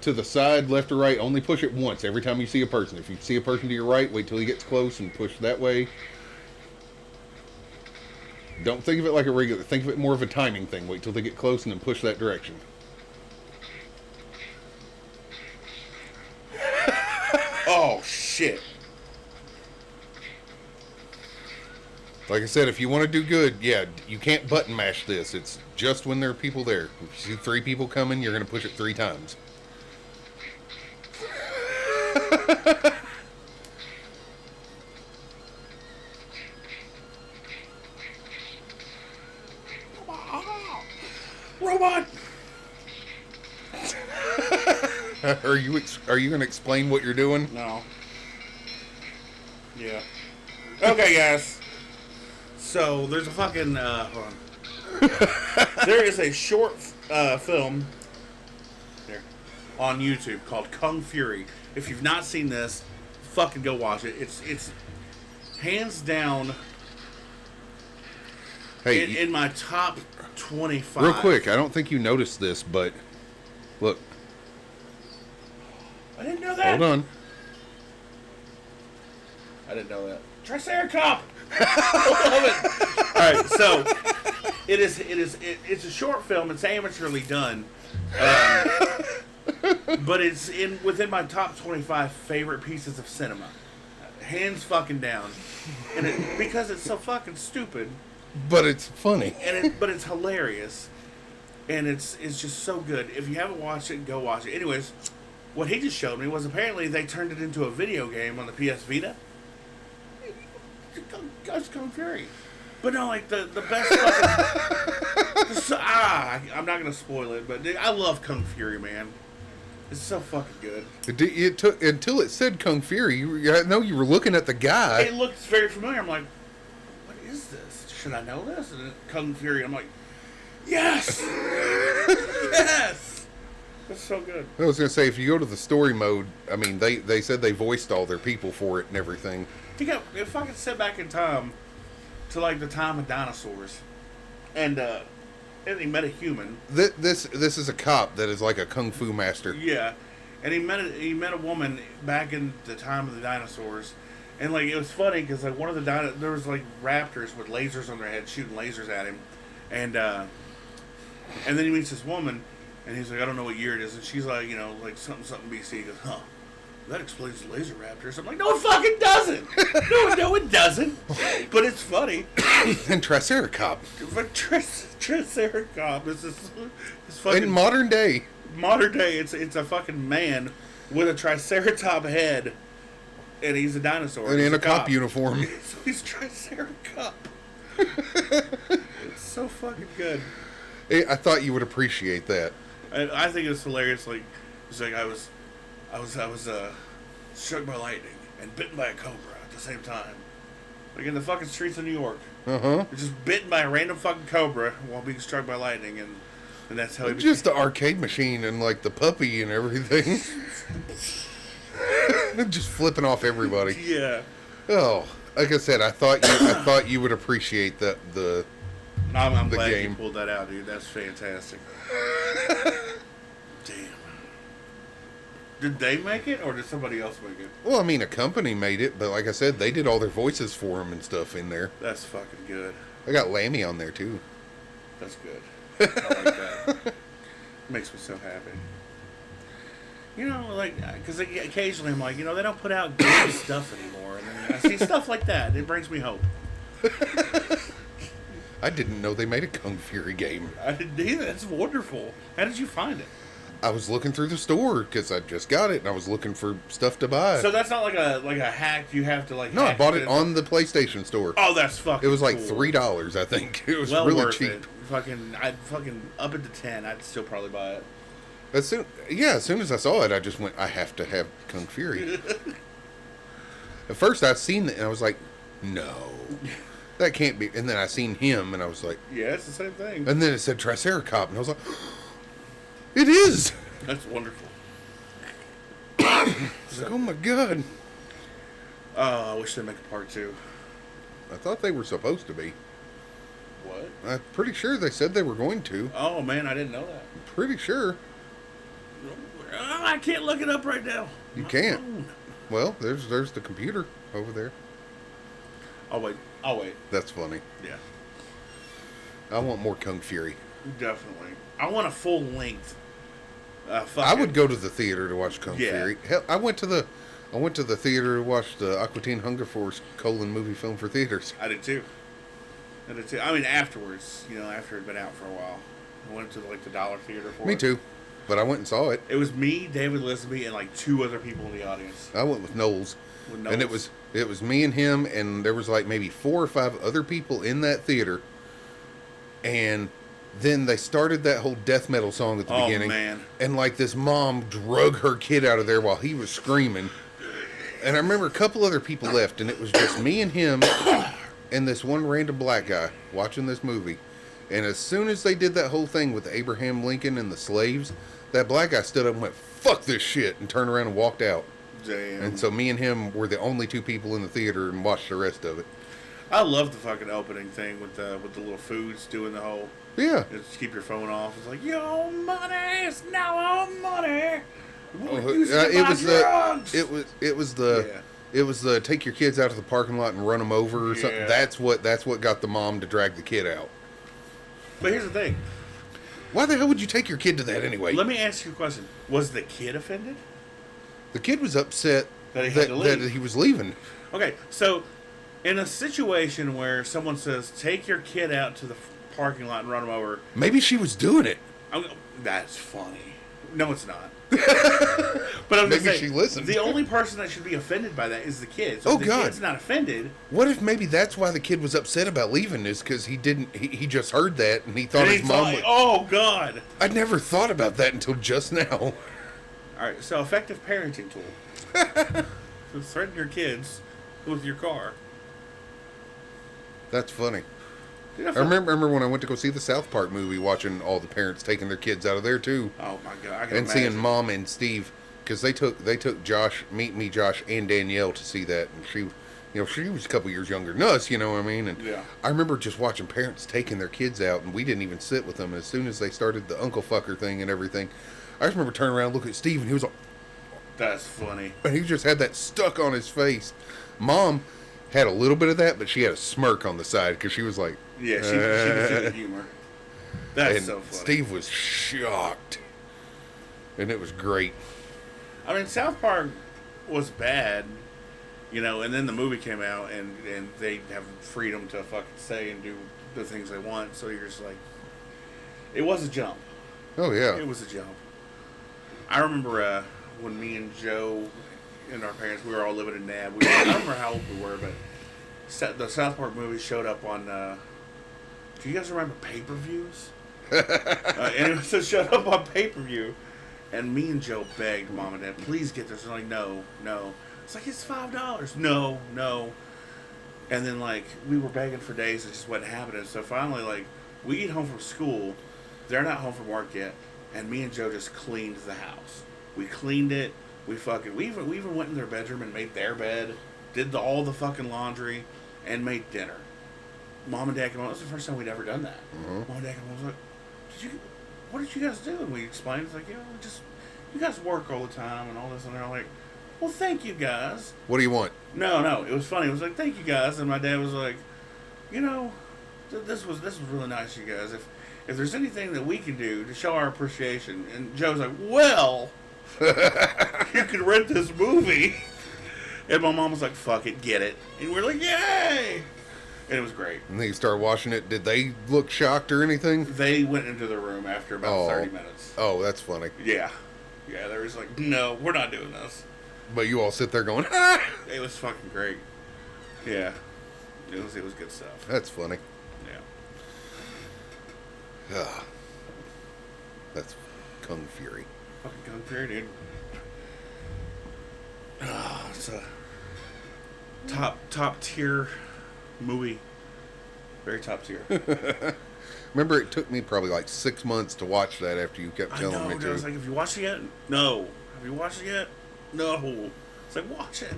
Speaker 2: to the side, left or right. Only push it once every time you see a person. If you see a person to your right, wait till he gets close and push that way. Don't think of it like a regular. Think of it more of a timing thing. Wait till they get close and then push that direction.
Speaker 3: Oh shit.
Speaker 2: Like I said, if you want to do good, yeah, you can't button mash this. It's just when there are people there. If you see 3 people coming, you're going to push it 3 times.
Speaker 3: Robot.
Speaker 2: Are you going to explain what you're doing?
Speaker 3: No. Yeah. Okay, guys. So there's a fucking hold on. There is a short film here on YouTube called Kung Fury. If you've not seen this, fucking go watch it. It's hands down
Speaker 2: Hey,
Speaker 3: in my top 25.
Speaker 2: real quick, I don't think you noticed this, but look,
Speaker 3: I didn't know that.
Speaker 2: hold on.
Speaker 3: I didn't know that. Triceracop. I love it. All right, so it's a short film. It's amateurly done, but it's within my top 25 favorite pieces of cinema, hands fucking down, and because it's so fucking stupid,
Speaker 2: But it's funny.
Speaker 3: but it's hilarious, and it's just so good. If you haven't watched it, go watch it. Anyways, what he just showed me was apparently they turned it into a video game on the PS Vita. Gosh, Kung Fury. But no, like the best fucking. I'm not gonna spoil it, but I love Kung Fury, man. It's so fucking good.
Speaker 2: It took until it said Kung Fury. I know you were looking at the guy.
Speaker 3: It looks very familiar. I'm like, what is this? Should I know this? And then Kung Fury. I'm like, yes, yes. That's so good.
Speaker 2: I was gonna say, if you go to the story mode, I mean, they said they voiced all their people for it and everything.
Speaker 3: If I could sit back in time to like the time of dinosaurs, and he met a human.
Speaker 2: This is a cop that is like a kung fu master.
Speaker 3: Yeah, and he met a woman back in the time of the dinosaurs, and like it was funny because like one of the there was like raptors with lasers on their head shooting lasers at him, and then he meets this woman, and he's like, I don't know what year it is, and she's like, like something BC. He goes, huh. That explains the laser raptors. I'm like, no, it fucking doesn't. No, it doesn't. But it's funny.
Speaker 2: And Triceracop.
Speaker 3: But Triceracop is fucking
Speaker 2: In modern day,
Speaker 3: it's a fucking man with a Triceratops head, and he's a dinosaur.
Speaker 2: and
Speaker 3: He's
Speaker 2: in a cop uniform.
Speaker 3: So he's Triceracop. It's so fucking good.
Speaker 2: I thought you would appreciate that.
Speaker 3: I think it's hilarious. Like it's like I was struck by lightning and bitten by a cobra at the same time. Like in the fucking streets of New York. Just bitten by a random fucking cobra while being struck by lightning, and that's how he
Speaker 2: Just the arcade machine and like the puppy and everything. Just flipping off everybody.
Speaker 3: Yeah.
Speaker 2: Oh, like I said, I thought you would appreciate the
Speaker 3: I'm
Speaker 2: the
Speaker 3: glad
Speaker 2: game.
Speaker 3: you pulled that out, dude. That's fantastic. Damn. Did they make it, or did somebody else make it?
Speaker 2: Well, I mean, a company made it, but like I said, they did all their voices for him and stuff in there.
Speaker 3: That's fucking good.
Speaker 2: I got Lammy on there too.
Speaker 3: That's good. I like that. Makes me so happy. Like, because occasionally I'm like, they don't put out good stuff anymore, and then I see stuff like that. It brings me hope.
Speaker 2: I didn't know they made a Kung Fury game.
Speaker 3: I didn't either. That's wonderful. How did you find it?
Speaker 2: I was looking through the store because I just got it and I was looking for stuff to buy.
Speaker 3: So that's not like a hack. You have to like.
Speaker 2: No, I
Speaker 3: hack
Speaker 2: bought it on the PlayStation store.
Speaker 3: Oh, that's fucking.
Speaker 2: It was like
Speaker 3: cool.
Speaker 2: $3, I think. It was
Speaker 3: well
Speaker 2: really
Speaker 3: worth
Speaker 2: cheap.
Speaker 3: It. I'd fucking up it to 10. I'd still probably buy it.
Speaker 2: As soon as I saw it, I just went, I have to have Kung Fury. At first, I seen it and I was like, no, that can't be. And then I seen him and I was like,
Speaker 3: yeah, it's the same thing.
Speaker 2: and then it said Triceracop and I was like, it is.
Speaker 3: That's wonderful.
Speaker 2: I was like, oh my god.
Speaker 3: Oh, I wish they'd make a part 2.
Speaker 2: I thought they were supposed to be.
Speaker 3: What?
Speaker 2: I'm pretty sure they said they were going to.
Speaker 3: Oh man, I didn't know that.
Speaker 2: Pretty sure.
Speaker 3: Oh, I can't look it up right now.
Speaker 2: You
Speaker 3: My
Speaker 2: can't.
Speaker 3: phone.
Speaker 2: Well, there's the computer over there.
Speaker 3: I'll wait.
Speaker 2: That's funny.
Speaker 3: Yeah,
Speaker 2: I want more Kung Fury.
Speaker 3: definitely. I want a full length.
Speaker 2: I would go to the theater to watch Kung
Speaker 3: Yeah.
Speaker 2: Fury. Hell, I went to the theater to watch the Aqua Teen Hunger Force movie film for theaters.
Speaker 3: I did too. I mean, afterwards, after it had been out for a while, I went to like the dollar theater for it.
Speaker 2: Me too, but I went and saw it.
Speaker 3: It was me, David Lisby, and like 2 other people in the audience.
Speaker 2: I went with Knowles,
Speaker 3: With
Speaker 2: and it
Speaker 3: Knowles.
Speaker 2: was me and him, and there was like maybe 4 or 5 other people in that theater, and then they started that whole death metal song at the beginning.
Speaker 3: Man.
Speaker 2: And like this mom drug her kid out of there while he was screaming. And I remember a couple other people left, and it was just me and him and this one random black guy watching this movie. And as soon as they did that whole thing with Abraham Lincoln and the slaves, that black guy stood up and went, "Fuck this shit," and turned around and walked out.
Speaker 3: Damn.
Speaker 2: And so me and him were the only two people in the theater and watched the rest of it.
Speaker 3: I love the fucking opening thing with the little foods doing the whole.
Speaker 2: Yeah.
Speaker 3: Just keep your phone off. It's like your money is now our money.
Speaker 2: It was the take your kids out to the parking lot and run them over or something.
Speaker 3: Yeah.
Speaker 2: That's what got the mom to drag the kid out.
Speaker 3: But here's the thing.
Speaker 2: Why the hell would you take your kid to that anyway?
Speaker 3: Let me ask you a question. Was the kid offended?
Speaker 2: The kid was upset
Speaker 3: That he had to leave.
Speaker 2: that he was leaving.
Speaker 3: Okay, so in a situation where someone says, take your kid out to the parking lot and run them over.
Speaker 2: Maybe she was doing it.
Speaker 3: That's funny. No, it's not. But I'm
Speaker 2: Maybe
Speaker 3: just saying,
Speaker 2: she listened.
Speaker 3: the only person that should be offended by that is the kid. So if the kid's not offended.
Speaker 2: What if maybe that's why the kid was upset about leaving? Is because he just heard that and he thought his mom would...
Speaker 3: Oh, God.
Speaker 2: I never thought about that until just now.
Speaker 3: All right, so effective parenting tool. So threaten your kids with your car.
Speaker 2: That's funny.
Speaker 3: Dude,
Speaker 2: I remember when I went to go see the South Park movie, watching all the parents taking their kids out of there too.
Speaker 3: Oh my God! I can
Speaker 2: And
Speaker 3: imagine.
Speaker 2: seeing Mom and Steve, because they took Josh, me, Josh, and Danielle to see that, and she was a couple years younger than us, you know what I mean? And
Speaker 3: Yeah.
Speaker 2: I remember just watching parents taking their kids out, and we didn't even sit with them. And as soon as they started the uncle fucker thing and everything, I just remember turning around, looking at Steve, and he was like,
Speaker 3: That's funny.
Speaker 2: and he just had that stuck on his face. Mom had a little bit of that, but she had a smirk on the side because she was like,
Speaker 3: Yeah, she was in the humor. That's
Speaker 2: and
Speaker 3: so funny.
Speaker 2: Steve was shocked, and it was great.
Speaker 3: I mean, South Park was bad, and then the movie came out, and they have freedom to fucking say and do the things they want. So you're just like, it was a jump.
Speaker 2: Oh yeah,
Speaker 3: It was a jump. I remember when me and Joe and our parents, we were all living in Nab. I don't remember how old we were, but the South Park movie showed up on. Do you guys remember pay-per-views? Anyway, so it showed up on pay-per-view, and me and Joe begged Mom and Dad, please get this. They're like, no. It's like, it's $5. No. And then, like, we were begging for days. It just wasn't happening. So finally, like, we get home from school. They're not home from work yet. And me and Joe just cleaned the house. We cleaned it. We even went in their bedroom and made their bed. Did all the fucking laundry. And made dinner. Mom and Dad came home. It was the first time we'd ever done that.
Speaker 2: Mm-hmm.
Speaker 3: Mom and Dad came home. I was like, what did you guys do? And we explained. It's like, you guys work all the time and all this. And they're like, well, thank you guys.
Speaker 2: What do you want?
Speaker 3: No, it was funny. It was like, thank you guys. And my dad was like, this was really nice, you guys. If there's anything that we can do to show our appreciation. And Joe's like, well, you can rent this movie. And my mom was like, fuck it, get it. And we're like, yay! And it was great.
Speaker 2: And then you start watching it. Did they look shocked or anything?
Speaker 3: They went into the room after about 30 minutes.
Speaker 2: Oh, that's funny.
Speaker 3: Yeah, they were just like, no, we're not doing this.
Speaker 2: But you all sit there going, ah!
Speaker 3: It was fucking great. Yeah. It was good stuff.
Speaker 2: That's funny.
Speaker 3: Yeah.
Speaker 2: Ah. That's Kung Fury.
Speaker 3: Fucking Kung Fury, dude. It's a top tier movie. Very top tier.
Speaker 2: Remember, it took me probably like 6 months to watch that after you kept telling me
Speaker 3: dude,
Speaker 2: to.
Speaker 3: I was like, have you watched it yet? No. Have you watched it yet? No. It's like, watch it.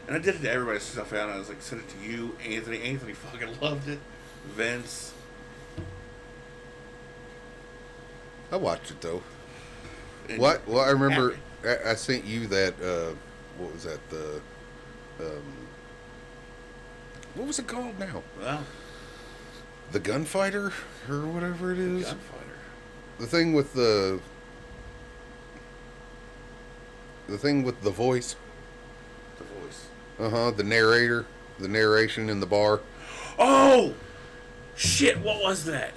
Speaker 3: And I did it to everybody stuff out. I was like, sent it to you, Anthony. Anthony fucking loved it. Vince.
Speaker 2: I watched it though.
Speaker 3: And
Speaker 2: What? Well, I remember
Speaker 3: happy.
Speaker 2: I sent you that. What was that? What was it called now?
Speaker 3: Well,
Speaker 2: The Gunfighter or whatever it is.
Speaker 3: Gunfighter.
Speaker 2: The thing with the voice.
Speaker 3: The voice.
Speaker 2: The narrator, the narration in the bar.
Speaker 3: Oh! Shit, what was that?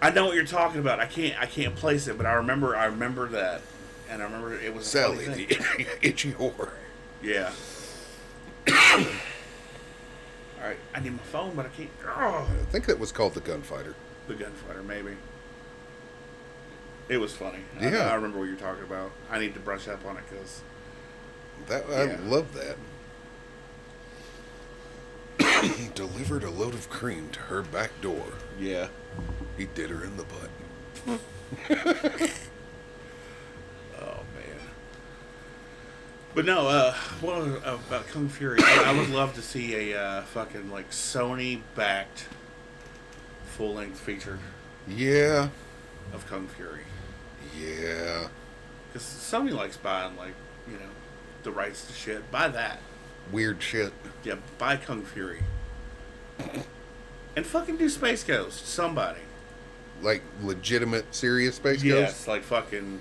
Speaker 3: I know what you're talking about. I can't place it, but I remember that. And I remember it was a
Speaker 2: Sally,
Speaker 3: funny
Speaker 2: the
Speaker 3: thing.
Speaker 2: itchy whore.
Speaker 3: Yeah. Alright, I need my phone, but I can't.
Speaker 2: I think that was called The Gunfighter.
Speaker 3: The Gunfighter, maybe. It was funny.
Speaker 2: Yeah.
Speaker 3: I remember what you're talking about. I need to brush up on it because.
Speaker 2: I love that. Delivered a load of cream to her back door.
Speaker 3: Yeah.
Speaker 2: He did her in the butt.
Speaker 3: Oh, man. But no, what about Kung Fury? I would love to see a fucking like Sony backed full length feature
Speaker 2: Yeah.
Speaker 3: of Kung Fury.
Speaker 2: Yeah.
Speaker 3: Because Sony likes buying like the rights to shit. Buy that.
Speaker 2: Weird shit.
Speaker 3: Yeah, buy Kung Fury. And fucking do Space Ghost. Somebody.
Speaker 2: Like legitimate, serious Space
Speaker 3: Yes,
Speaker 2: Ghost?
Speaker 3: like fucking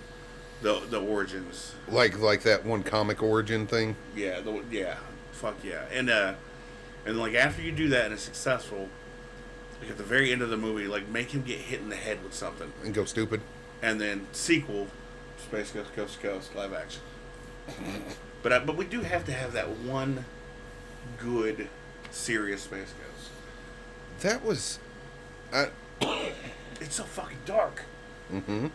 Speaker 3: the origins.
Speaker 2: Like that one comic origin thing?
Speaker 3: Yeah, fuck yeah. And like after you do that and it's successful, like at the very end of the movie, like make him get hit in the head with something,
Speaker 2: And go stupid?
Speaker 3: and then sequel, Space Ghost, Ghost, Ghost, live action. But we do have to have that one good, serious Space Ghost.
Speaker 2: That was... I,
Speaker 3: It's so fucking dark.
Speaker 2: mm-hmm.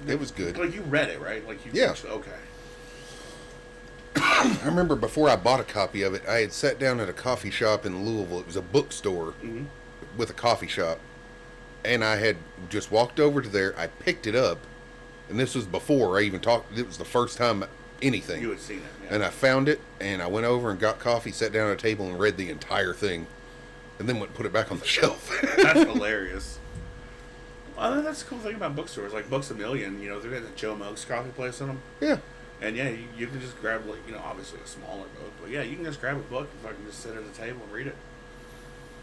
Speaker 2: It was good.
Speaker 3: Like you read it, right? Like you.
Speaker 2: Yeah.
Speaker 3: Okay.
Speaker 2: I remember before I bought a copy of it, I had sat down at a coffee shop in Louisville. It was a bookstore
Speaker 3: Mm-hmm.
Speaker 2: with a coffee shop. And I had just walked over to there. I picked it up. And this was before I even talked. It was the first time anything.
Speaker 3: You had seen it. Yeah.
Speaker 2: And I found it, and I went over and got coffee, sat down at a table, and read the entire thing. And then went and put it back on the shelf.
Speaker 3: That's hilarious. Well, that's the cool thing about bookstores. Like Books A Million, they're got the Joe Muggs coffee place in them.
Speaker 2: Yeah.
Speaker 3: And yeah, you can just grab, like, obviously a smaller book. But yeah, you can just grab a book and fucking just sit at the table and read it.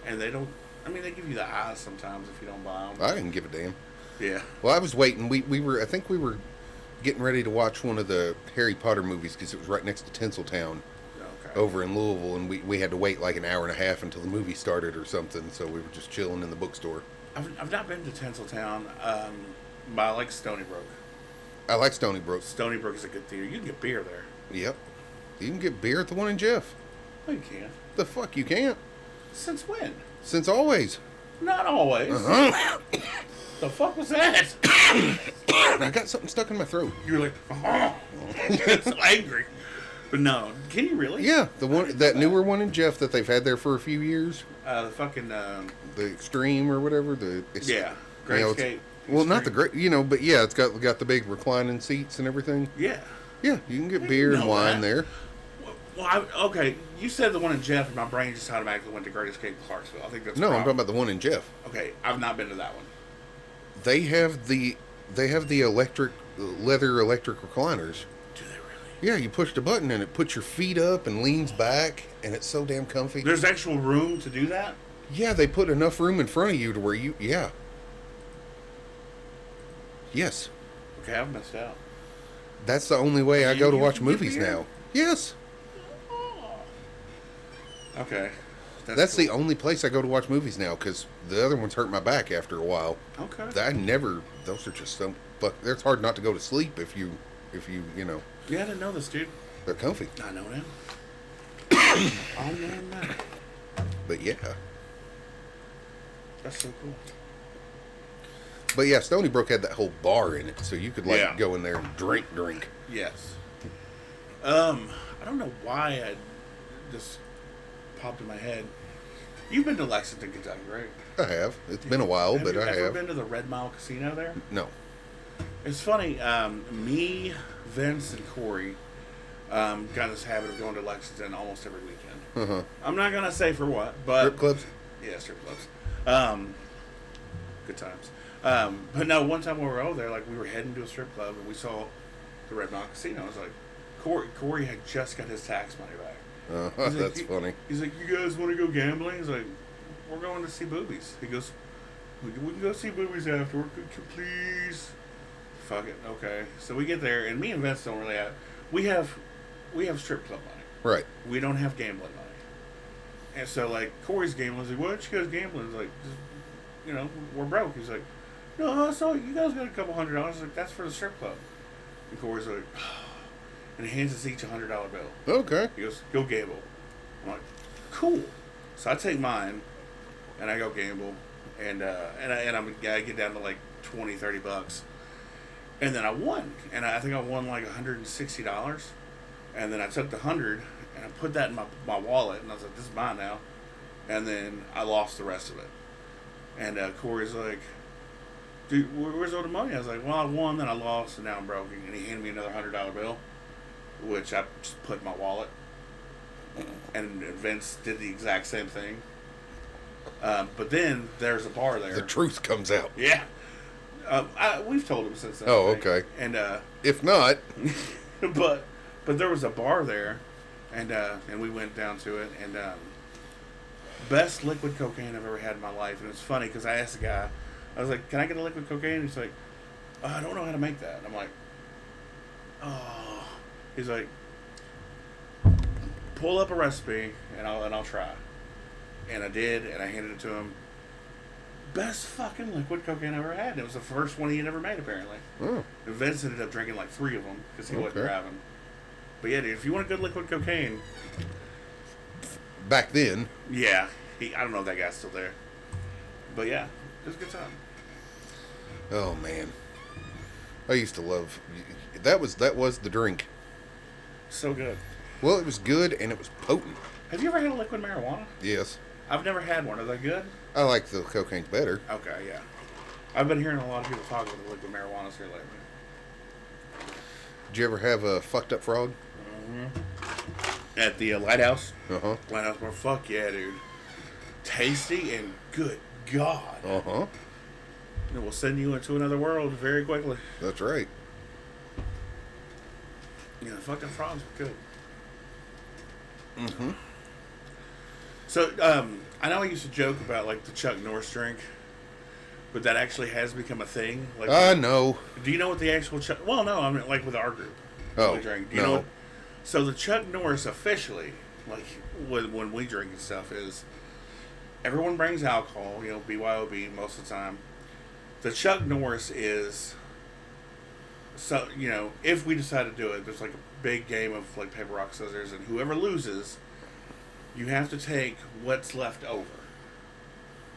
Speaker 3: And they don't, they give you the eyes sometimes if you don't buy them.
Speaker 2: I didn't give a damn.
Speaker 3: Yeah.
Speaker 2: Well, I was waiting. I think we were getting ready to watch one of the Harry Potter movies because it was right next to Tinseltown
Speaker 3: Okay.
Speaker 2: over in Louisville, and we had to wait like an hour and a half until the movie started or something, so we were just chilling in the bookstore.
Speaker 3: I've not been to Tinseltown, but I like Stony Brook.
Speaker 2: I like Stony Brook.
Speaker 3: Stony Brook is a good theater. You can get beer there.
Speaker 2: Yep. You can get beer at the one in Jeff.
Speaker 3: No, you can't.
Speaker 2: The fuck you can't.
Speaker 3: Since when?
Speaker 2: Since always.
Speaker 3: Not always.
Speaker 2: Uh-huh.
Speaker 3: The fuck was that?
Speaker 2: I got something stuck in my throat.
Speaker 3: You were like, so angry. But no, can you really?
Speaker 2: Yeah, that newer one in Jeff that they've had there for a few years.
Speaker 3: The fucking
Speaker 2: The Extreme or whatever.
Speaker 3: yeah, Great Escape.
Speaker 2: Well, not the great, but yeah, it's got the big reclining seats and everything.
Speaker 3: Yeah.
Speaker 2: Yeah, you can get beer and wine there.
Speaker 3: Well, okay, you said the one in Jeff, and my brain just automatically went to Great Escape Clarksville. I think that's
Speaker 2: No,
Speaker 3: the
Speaker 2: I'm talking
Speaker 3: problem.
Speaker 2: about the one in Jeff.
Speaker 3: Okay, I've not been to that one.
Speaker 2: They have the leather electric recliners.
Speaker 3: Do they really?
Speaker 2: Yeah, you push the button and it puts your feet up and leans back, and it's so damn comfy.
Speaker 3: There's actual room to do that?
Speaker 2: Yeah, they put enough room in front of you to where yeah. Yes.
Speaker 3: Okay, I've missed out.
Speaker 2: That's the only way I go to
Speaker 3: You
Speaker 2: watch
Speaker 3: can get
Speaker 2: movies
Speaker 3: beer?
Speaker 2: now. Yes.
Speaker 3: Okay.
Speaker 2: That's
Speaker 3: cool.
Speaker 2: the only place I go to watch movies now, because the other ones hurt my back after a while.
Speaker 3: Okay.
Speaker 2: Those are just so, it's hard not to go to sleep if you,
Speaker 3: Yeah, I didn't know this, dude.
Speaker 2: they're comfy.
Speaker 3: I know now. I know now.
Speaker 2: But yeah.
Speaker 3: That's so cool.
Speaker 2: But yeah, Stony Brook had that whole bar in it, so you could
Speaker 3: Yeah.
Speaker 2: go in there and drink.
Speaker 3: Yes. I don't know why I just popped in my head. You've been to Lexington, Kentucky, right?
Speaker 2: I have. It's been a while, but
Speaker 3: you
Speaker 2: I
Speaker 3: ever
Speaker 2: have.
Speaker 3: been to the Red Mile Casino there?
Speaker 2: No.
Speaker 3: It's funny. Me, Vince, and Corey got this habit of going to Lexington almost every weekend.
Speaker 2: Uh-huh.
Speaker 3: I'm not gonna say for what, but
Speaker 2: Strip clubs?
Speaker 3: yeah, strip clubs. Good times. But no, one time when we were over there, like we were heading to a strip club and we saw the Red Mile Casino. I was like, Corey had just got his tax money back. He's like,
Speaker 2: That's funny.
Speaker 3: He's like, you guys want to go gambling? He's like, we're going to see boobies. He goes, we can go see boobies afterward. Please. Fuck it. Okay. So we get there, and me and Vince don't really have. We have strip club money.
Speaker 2: Right.
Speaker 3: We don't have gambling money. And so like Corey's gambling. He's like, why don't you guys gambling? He's like, just, we're broke. He's like, no, so you guys got a couple $100. I was like, that's for the strip club. And Corey's like, and he hands us each $100 bill.
Speaker 2: Okay.
Speaker 3: He goes, go gamble. I'm like, cool. So I take mine, and I go gamble, and I get down to like $20-$30, and then I won, and I think I won like $160, and then I took the 100 and I put that in my wallet, and I was like, this is mine now, and then I lost the rest of it, and Corey's like, dude, where's all the money? I was like, well, I won, then I lost, and now I'm broke, and he handed me another $100 bill. which I just put in my wallet. And Vince did the exact same thing. But then there's a bar there.
Speaker 2: The truth comes out.
Speaker 3: Yeah. We've told him since then.
Speaker 2: Oh,
Speaker 3: I think.
Speaker 2: okay.
Speaker 3: And
Speaker 2: If not,
Speaker 3: but there was a bar there, and we went down to it, and best liquid cocaine I've ever had in my life. And it's funny because I asked the guy, I was like, "Can I get a liquid cocaine?" He's like, "I don't know how to make that." And I'm like, "Oh." He's like, "Pull up a recipe, and I'll try." And I did, and I handed it to him. Best fucking liquid cocaine I ever had. And it was the first one he had ever made, apparently.
Speaker 2: oh,
Speaker 3: And Vince ended up drinking like 3 of them because he wasn't
Speaker 2: Okay.
Speaker 3: driving. But yeah, dude, if you want a good liquid cocaine,
Speaker 2: back then,
Speaker 3: yeah, I don't know if that guy's still there. But yeah, it was a good time.
Speaker 2: oh man, I used to love. That was the drink.
Speaker 3: So good.
Speaker 2: Well, it was good and it was potent.
Speaker 3: Have you ever had a liquid marijuana?
Speaker 2: Yes,
Speaker 3: I've never had one. Are they good?
Speaker 2: I like the cocaine's better.
Speaker 3: Okay, yeah. I've been hearing a lot of people talk about the liquid marijuanas here lately.
Speaker 2: Did you ever have a fucked up frog?
Speaker 3: At the Lighthouse?
Speaker 2: Uh-huh.
Speaker 3: Lighthouse Bar. Fuck yeah, dude. Tasty and good God.
Speaker 2: Uh-huh.
Speaker 3: It will send you into another world very quickly.
Speaker 2: That's right.
Speaker 3: Yeah, the fucked up frogs were good.
Speaker 2: Mm-hmm.
Speaker 3: So, I know I used to joke about, like, the Chuck Norris drink, but that actually has become a thing. Like,
Speaker 2: No.
Speaker 3: do you know what the actual Chuck... Well, no, I mean, like, with our group.
Speaker 2: Oh,
Speaker 3: we drink. Do you
Speaker 2: no.
Speaker 3: know what... So, the Chuck Norris officially, like, when we drink and stuff, is everyone brings alcohol, you know, BYOB most of the time. The Chuck Norris is... So, you know, if we decide to do it, there's, like, a big game of, like, paper, rock, scissors, and whoever loses... You have to take what's left over.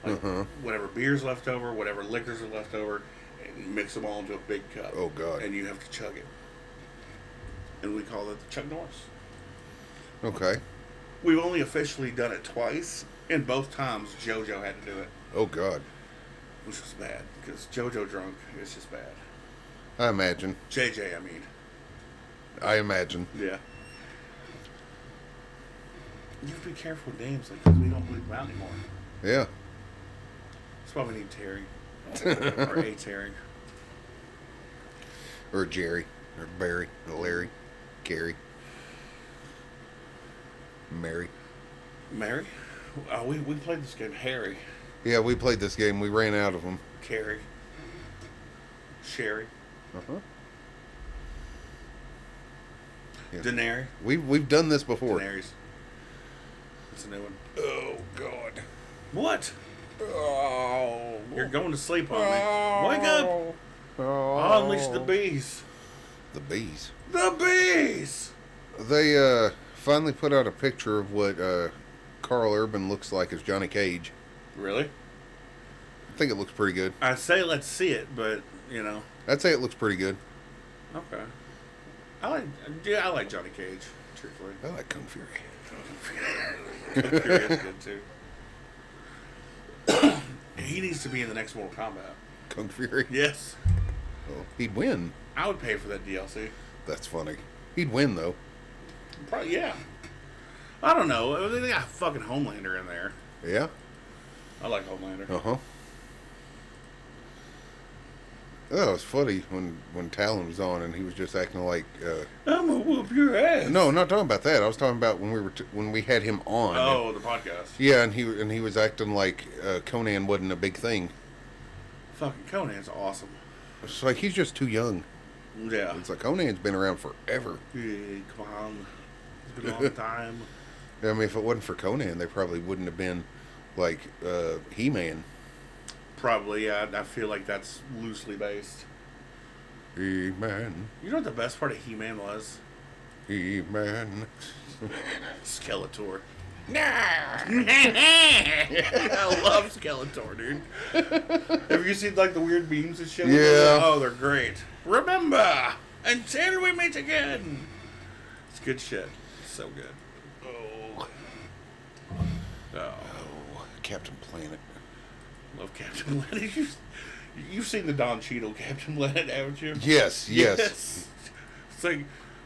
Speaker 3: Like, whatever beer's left over, whatever liquors are left over, and mix them all into a big cup.
Speaker 2: Oh, God.
Speaker 3: And you have to chug it. And we call it the Chuck Norris.
Speaker 2: Okay.
Speaker 3: We've only officially done it twice, and both times JoJo had to do it.
Speaker 2: Oh, God.
Speaker 3: Which was bad, because JoJo drunk is just bad.
Speaker 2: I imagine.
Speaker 3: JJ, I mean.
Speaker 2: I imagine.
Speaker 3: Yeah. You have to be careful with names, like, because we don't believe them out anymore.
Speaker 2: Yeah.
Speaker 3: That's why we need Terry. Or a Terry.
Speaker 2: Or Jerry. Or Barry. Or Larry. Gary. Mary.
Speaker 3: Mary? We played this game. Harry.
Speaker 2: Yeah, we played this game. We ran out of them.
Speaker 3: Carrie. Sherry.
Speaker 2: Uh-huh. Yeah.
Speaker 3: Daenerys.
Speaker 2: We've done this before.
Speaker 3: Daenerys. It's a new one.
Speaker 2: Oh, God.
Speaker 3: What?
Speaker 2: Oh.
Speaker 3: You're going to sleep on me. Wake up!
Speaker 2: Oh.
Speaker 3: Unleash the bees.
Speaker 2: The bees.
Speaker 3: The bees!
Speaker 2: They finally put out a picture of what Carl Urban looks like as Johnny Cage.
Speaker 3: Really?
Speaker 2: I think it looks pretty good.
Speaker 3: I'd say let's see it, but, you know.
Speaker 2: I'd say it looks pretty good.
Speaker 3: Okay. I like Johnny Cage, truthfully.
Speaker 2: I like Kung Fury.
Speaker 3: Kung Fury is good, too. He needs to be in the next Mortal Kombat.
Speaker 2: Kung Fury?
Speaker 3: Yes.
Speaker 2: Oh, he'd win.
Speaker 3: I would pay for that DLC.
Speaker 2: That's funny. He'd win, though.
Speaker 3: Probably, yeah. I don't know. They got fucking Homelander in there.
Speaker 2: Yeah?
Speaker 3: I like Homelander.
Speaker 2: Uh-huh. Oh, it's funny when Talon was on and he was just acting like...
Speaker 3: I'm gonna whoop your ass.
Speaker 2: No, I'm not talking about that. I was talking about when when we had him on.
Speaker 3: Oh, the podcast.
Speaker 2: Yeah, and he was acting like Conan wasn't a big thing.
Speaker 3: Fucking Conan's awesome.
Speaker 2: It's like he's just too young.
Speaker 3: Yeah.
Speaker 2: It's like Conan's been around forever.
Speaker 3: Hey, come on. It's been a long time.
Speaker 2: I mean, if it wasn't for Conan, they probably wouldn't have been like He-Man.
Speaker 3: Probably, yeah. I feel like that's loosely based.
Speaker 2: He-Man.
Speaker 3: You know what the best part of He-Man was?
Speaker 2: He-Man.
Speaker 3: Skeletor.
Speaker 2: Nah.
Speaker 3: I love Skeletor, dude. Have you seen like the weird memes and shit?
Speaker 2: Yeah.
Speaker 3: Oh, they're great. Remember, until we meet again. It's good shit. So good.
Speaker 2: Oh.
Speaker 3: Oh,
Speaker 2: Oh, Captain Planet.
Speaker 3: love Captain Planet. You've seen the Don Cheadle Captain Planet, haven't you?
Speaker 2: Yes.
Speaker 3: It's like,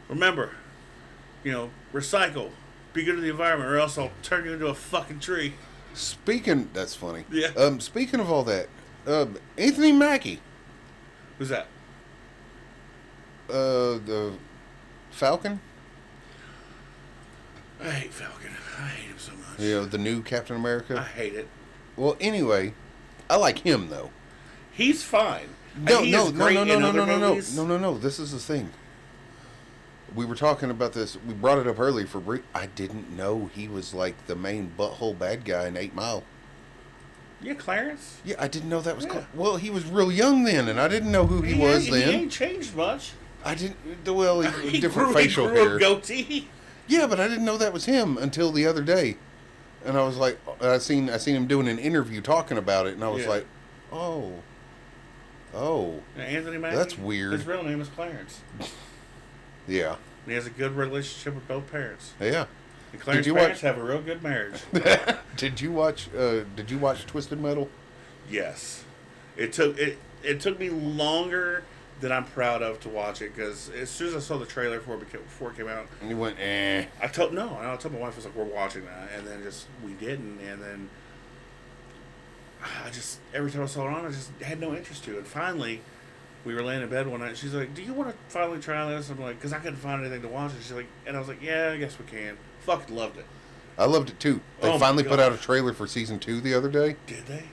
Speaker 3: remember, recycle, be good to the environment, or else I'll turn you into a fucking tree.
Speaker 2: That's funny.
Speaker 3: Yeah.
Speaker 2: Speaking of all that, Anthony Mackie,
Speaker 3: Who's that?
Speaker 2: the Falcon,
Speaker 3: I hate Falcon. I hate him so much.
Speaker 2: the new Captain
Speaker 3: I
Speaker 2: America.
Speaker 3: hate it.
Speaker 2: Well, anyway, I like him though.
Speaker 3: He's fine.
Speaker 2: No,
Speaker 3: He
Speaker 2: no,
Speaker 3: is
Speaker 2: no,
Speaker 3: great
Speaker 2: no, no,
Speaker 3: in
Speaker 2: no,
Speaker 3: other
Speaker 2: no, no, no,
Speaker 3: movies.
Speaker 2: no, no, no. This is the thing. We were talking about this. We brought it up earlier for brief. I didn't know he was like the main butthole bad guy in 8 Mile.
Speaker 3: Yeah, Clarence.
Speaker 2: Yeah, I didn't know that was.
Speaker 3: Yeah.
Speaker 2: Well, he was real young then, and I didn't know who he was
Speaker 3: He
Speaker 2: then.
Speaker 3: ain't changed much.
Speaker 2: I didn't. Well,
Speaker 3: He
Speaker 2: different
Speaker 3: grew,
Speaker 2: facial
Speaker 3: he grew
Speaker 2: hair.
Speaker 3: a goatee.
Speaker 2: Yeah, but I didn't know that was him until the other day, and I was like, I seen him doing an interview talking about it, and I was
Speaker 3: Yeah.
Speaker 2: like, oh,
Speaker 3: Anthony Mackie.
Speaker 2: That's weird.
Speaker 3: His real name is Clarence.
Speaker 2: yeah,
Speaker 3: And he has a good relationship with both parents.
Speaker 2: yeah.
Speaker 3: And Clarence's
Speaker 2: you
Speaker 3: parents
Speaker 2: watch-
Speaker 3: have a real good marriage.
Speaker 2: Did you watch Twisted Metal?
Speaker 3: Yes. It took me longer than I'm proud of to watch it, because as soon as I saw the trailer before it came out,
Speaker 2: And you went, eh.
Speaker 3: I told my wife, I was like, we're watching that, and then we didn't, and then every time I saw it on, I just had no interest to it. Finally, we were laying in bed one night, and she's like, do you want to finally try this? I'm like, because I couldn't find anything to watch, and she's like, and I was like, yeah, I guess we can. Fucking loved it.
Speaker 2: I loved it too. They
Speaker 3: Oh my
Speaker 2: finally put out a
Speaker 3: gosh.
Speaker 2: trailer for season 2 the other day.
Speaker 3: Did they?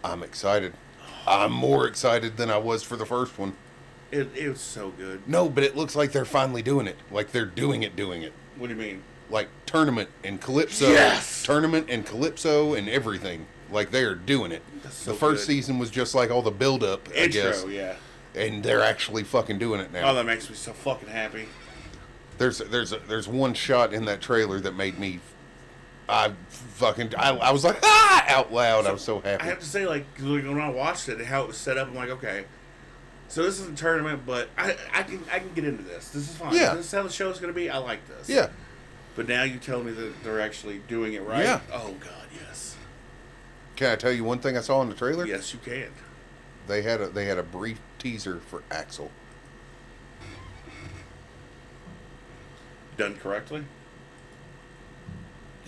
Speaker 2: I'm excited. I'm more excited than I was for the first one.
Speaker 3: It was so good.
Speaker 2: No, but it looks like they're finally doing it. Like they're doing it.
Speaker 3: What do you mean?
Speaker 2: Like Tournament and Calypso.
Speaker 3: Yes!
Speaker 2: Tournament and Calypso and everything. Like they are doing it.
Speaker 3: That's so
Speaker 2: The first
Speaker 3: good.
Speaker 2: season was just like all the build up, I guess.
Speaker 3: Intro, yeah.
Speaker 2: And they're actually fucking doing it now.
Speaker 3: Oh, that makes me so fucking happy.
Speaker 2: There's one shot in that trailer that made me I was like out loud. I was so happy.
Speaker 3: I have to say, like, when I watched it and how it was set up, I'm like, okay, so this is a tournament, but I can get into this. This is fine.
Speaker 2: Yeah.
Speaker 3: This is how the show's going to be. I like this.
Speaker 2: Yeah.
Speaker 3: But now you tell me that they're actually doing it right.
Speaker 2: Yeah.
Speaker 3: Oh God, yes.
Speaker 2: Can I tell you one thing I saw in the trailer?
Speaker 3: Yes, you can.
Speaker 2: They had a brief teaser for Axel.
Speaker 3: Done correctly.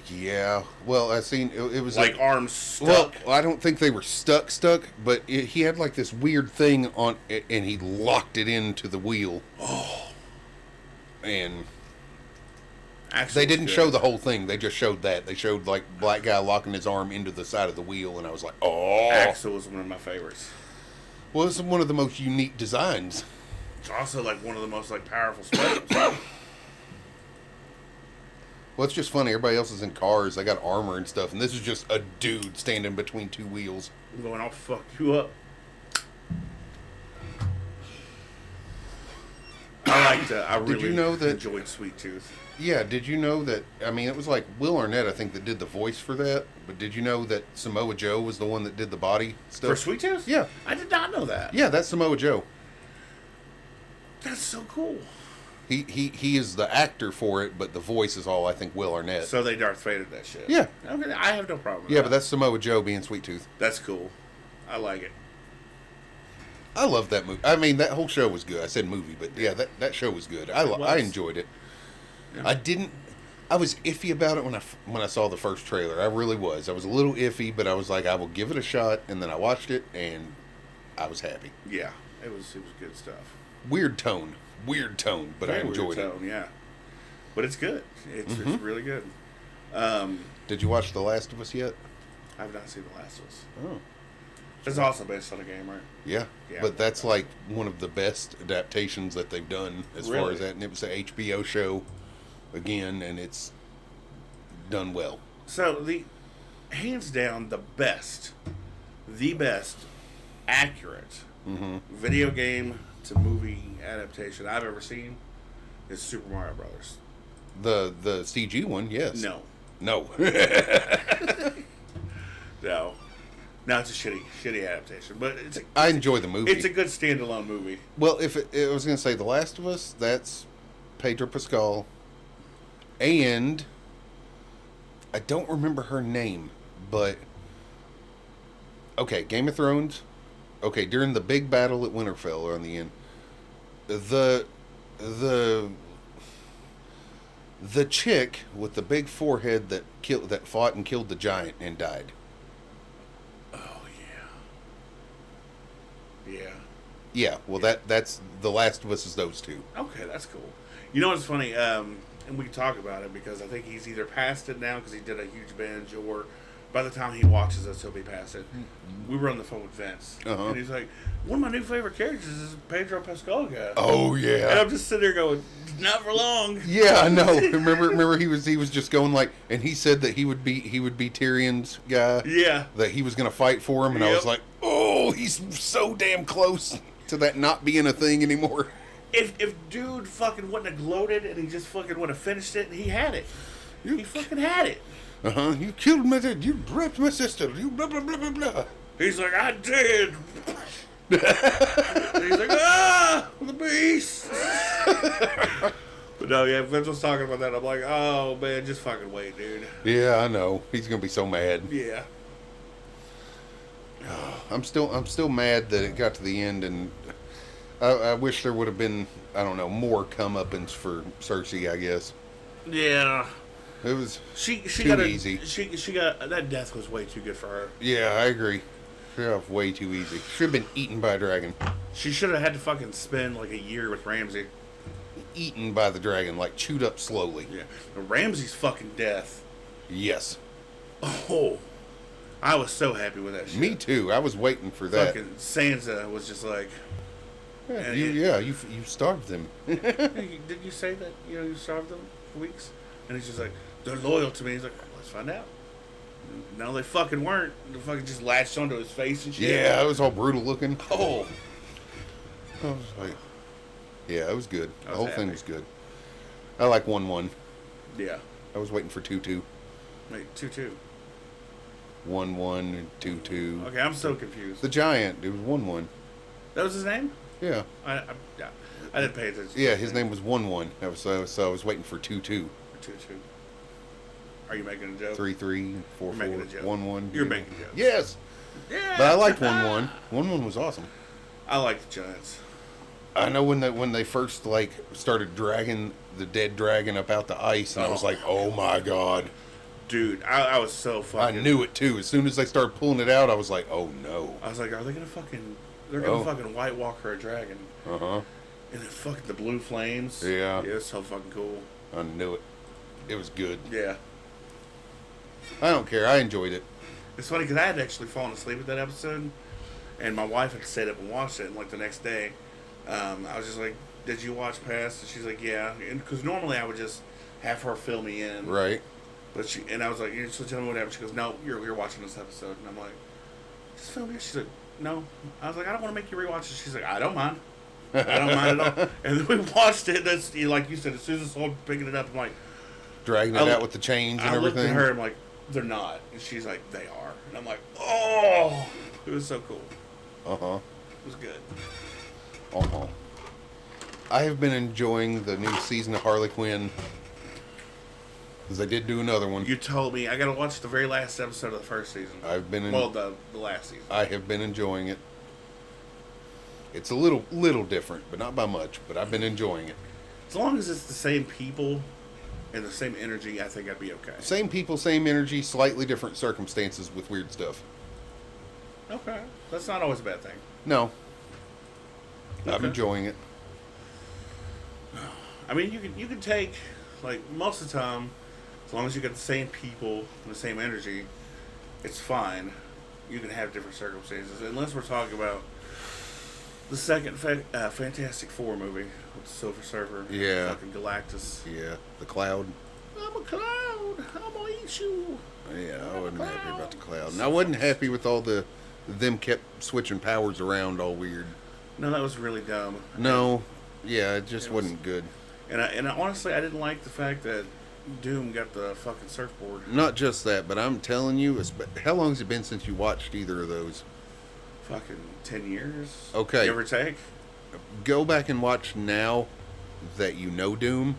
Speaker 2: Yeah. Well, I seen it was
Speaker 3: Like arms stuck.
Speaker 2: Well, I don't think they were stuck, but he had like this weird thing on it, and he locked it into the wheel.
Speaker 3: Oh.
Speaker 2: And
Speaker 3: Axel's
Speaker 2: they didn't
Speaker 3: good.
Speaker 2: show the whole thing. They just showed that. They showed like black guy locking his arm into the side of the wheel, and I was like, oh.
Speaker 3: Axel was one of my favorites.
Speaker 2: Well, it's one of the most unique designs.
Speaker 3: It's also like one of the most like powerful specials.
Speaker 2: Well, it's just funny. Everybody else is in cars. They got armor and stuff, and this is just a dude standing between two wheels.
Speaker 3: I'm going, I'll fuck you up. I really
Speaker 2: you know that-
Speaker 3: enjoyed Sweet Tooth.
Speaker 2: Yeah, did you know that? I mean, it was like Will Arnett, I think, that did the voice for that. But did you know that Samoa Joe was the one that did the body stuff?
Speaker 3: For Sweet Tooth?
Speaker 2: Yeah.
Speaker 3: I did not know that.
Speaker 2: Yeah, that's Samoa Joe.
Speaker 3: That's so cool.
Speaker 2: He is the actor for it, but the voice is all, I think, Will Arnett.
Speaker 3: So they Darth Vader that shit.
Speaker 2: Yeah.
Speaker 3: Okay, I have no problem with
Speaker 2: Yeah,
Speaker 3: that.
Speaker 2: but that's Samoa Joe being Sweet Tooth.
Speaker 3: That's cool. I like it.
Speaker 2: I love that movie. I mean, that whole show was good. I said movie, but yeah, that show was good. I
Speaker 3: was.
Speaker 2: enjoyed it.
Speaker 3: Yeah.
Speaker 2: I was iffy about it when I saw the first trailer. I really was. I was a little iffy, but I was like, I will give it a shot. And then I watched it, and I was happy.
Speaker 3: Yeah, it was good stuff.
Speaker 2: Weird tone, but I
Speaker 3: Very
Speaker 2: enjoyed
Speaker 3: weird
Speaker 2: it.
Speaker 3: tone, yeah. But it's good. It's really good.
Speaker 2: Did you watch The Last of Us yet?
Speaker 3: I've not seen The Last of Us.
Speaker 2: Oh,
Speaker 3: It's also based on a game, right?
Speaker 2: yeah.
Speaker 3: Yeah.
Speaker 2: But that's like one of the best adaptations that they've done as far
Speaker 3: Really?
Speaker 2: as that. And it was an HBO show again, and it's done well.
Speaker 3: So hands down the best accurate video game to movie adaptation I've ever seen is Super Mario Brothers.
Speaker 2: The CG one, yes.
Speaker 3: No,
Speaker 2: No.
Speaker 3: no, it's a shitty adaptation, but
Speaker 2: I enjoy the movie.
Speaker 3: it's a good standalone movie.
Speaker 2: Well, I was going to say The Last of Us, that's Pedro Pascal, and I don't remember her name, but okay, Game of Thrones. Okay, during the big battle at Winterfell or on the end, the The chick with the big forehead that fought and killed the giant and died.
Speaker 3: Oh yeah. Yeah.
Speaker 2: Yeah, well that's The Last of Us is those two.
Speaker 3: Okay, that's cool. You know what's funny? And we can talk about it because I think he's either past it now because he did a huge binge, or by the time he watches us, he'll be past it. We were on the phone with Vince, and he's like, "One of my new favorite characters is Pedro Pascal guy."
Speaker 2: Oh yeah.
Speaker 3: And I'm just sitting there going, "Not for long."
Speaker 2: Yeah, I know. Remember he was just going like, and he said that he would be Tyrion's guy.
Speaker 3: Yeah.
Speaker 2: That he was gonna fight for him, and I was like, oh, he's so damn close to that not being a thing anymore.
Speaker 3: If dude fucking wouldn't have gloated and he just fucking would have finished it, he had it. He fucking had it.
Speaker 2: You killed my dad. You raped my sister. You blah blah blah blah blah.
Speaker 3: He's like, I did. And he's like, ah, the beast. But no, yeah, Vince was talking about that. I'm like, oh man, just fucking wait, dude.
Speaker 2: Yeah, I know. He's gonna be so mad.
Speaker 3: Yeah.
Speaker 2: I'm still mad that it got to the end, and I wish there would have been, I don't know, more comeuppance for Cersei. I guess.
Speaker 3: Yeah.
Speaker 2: It was
Speaker 3: She
Speaker 2: too
Speaker 3: got
Speaker 2: easy.
Speaker 3: She got that death was way too good for her.
Speaker 2: Yeah, I agree. She got way too easy. Should have been eaten by a dragon.
Speaker 3: She should have had to fucking spend like a year with Ramsay.
Speaker 2: Eaten by the dragon, like chewed up slowly.
Speaker 3: Yeah. Ramsay's fucking death.
Speaker 2: Yes.
Speaker 3: Oh. I was so happy with that shit.
Speaker 2: Me too. I was waiting for that.
Speaker 3: Fucking Sansa was just like,
Speaker 2: You starved them.
Speaker 3: hey, did you say that, you starved them for weeks? And he's just like, they're loyal to me. He's like, let's find out. No, they fucking weren't. They fucking just latched onto his face and shit.
Speaker 2: Yeah, it was all brutal looking.
Speaker 3: Oh.
Speaker 2: I was like, yeah, it was good.
Speaker 3: I
Speaker 2: The
Speaker 3: was
Speaker 2: whole
Speaker 3: happy.
Speaker 2: thing was good. I like 1-1.
Speaker 3: Yeah.
Speaker 2: I was waiting for 2-2.
Speaker 3: Wait, 2-2.
Speaker 2: 1-1 and 2-2.
Speaker 3: Okay, I'm so confused.
Speaker 2: The giant, it was 1-1.
Speaker 3: That was his name?
Speaker 2: Yeah.
Speaker 3: I didn't pay attention.
Speaker 2: Yeah, his name was 1-1. So I was waiting for 2-2.
Speaker 3: 2-2. Are you making a joke?
Speaker 2: 3-3,
Speaker 3: You're making a
Speaker 2: 4-4,
Speaker 3: joke.
Speaker 2: 1-1.
Speaker 3: You're making a joke.
Speaker 2: Yes.
Speaker 3: Yeah.
Speaker 2: But I liked 1-1. 1-1 was awesome.
Speaker 3: I like the Giants.
Speaker 2: I know when they first like started dragging the dead dragon up out the ice, and I was like, "Oh my god,
Speaker 3: Dude, I was so fucking...
Speaker 2: I knew it too. As soon as they started pulling it out, I was like, "Oh no."
Speaker 3: I was like, are they gonna fucking... They're gonna fucking White Walker a dragon.
Speaker 2: Uh-huh.
Speaker 3: And then fucking the blue flames.
Speaker 2: Yeah.
Speaker 3: Yeah, it's so fucking cool.
Speaker 2: I knew it. It was good.
Speaker 3: Yeah.
Speaker 2: I don't care. I enjoyed it.
Speaker 3: It's funny because I had actually fallen asleep at that episode, and my wife had stayed up and watched it. And like the next day, I was just like, "Did you watch past?" And she's like, "Yeah." And because normally I would just have her fill me in,
Speaker 2: Right.
Speaker 3: But I was like, "So tell me what happened." She goes, "No, you're watching this episode." And I'm like, "Just fill me in." She's like, "No." I was like, "I don't want to make you rewatch it." She's like, "I don't mind. I don't mind at all." And then we watched it. That's like you said. As soon as I started picking it up, I'm like,
Speaker 2: Dragging it out with the chains and
Speaker 3: I looked
Speaker 2: everything.
Speaker 3: at her. I'm like, "They're not." And she's like, "They are." And I'm like, "Oh, it was so cool.
Speaker 2: Uh-huh.
Speaker 3: It was good."
Speaker 2: Uh-huh. I have been enjoying the new season of Harley Quinn. Because they did do another one.
Speaker 3: You told me I gotta watch the very last episode of the first season.
Speaker 2: I've been
Speaker 3: the last season.
Speaker 2: I have been enjoying it. It's a little different, but not by much. But I've been enjoying it.
Speaker 3: As long as it's the same people and the same energy, I think I'd be okay.
Speaker 2: Same people, same energy, slightly different circumstances with weird stuff.
Speaker 3: Okay, that's not always a bad thing.
Speaker 2: No. I'm
Speaker 3: Okay.
Speaker 2: enjoying it.
Speaker 3: I mean, you can take like most of the time, as long as you got the same people and the same energy, it's fine. You can have different circumstances, unless we're talking about the second Fantastic Four movie with the Silver Surfer.
Speaker 2: Yeah.
Speaker 3: Fucking Galactus.
Speaker 2: Yeah. The Cloud.
Speaker 3: I'm a cloud. I'm gonna eat you.
Speaker 2: Yeah, I wasn't happy about the Cloud. And I wasn't happy with all them kept switching powers around all weird.
Speaker 3: No, that was really dumb.
Speaker 2: No. Yeah, it just
Speaker 3: It was-
Speaker 2: wasn't good.
Speaker 3: And honestly, I didn't like the fact that Doom got the fucking surfboard.
Speaker 2: Not just that, but I'm telling you, how long has it been since you watched either of those?
Speaker 3: Fucking 10 years.
Speaker 2: Okay.
Speaker 3: Give or take.
Speaker 2: Go back and watch now that you know Doom.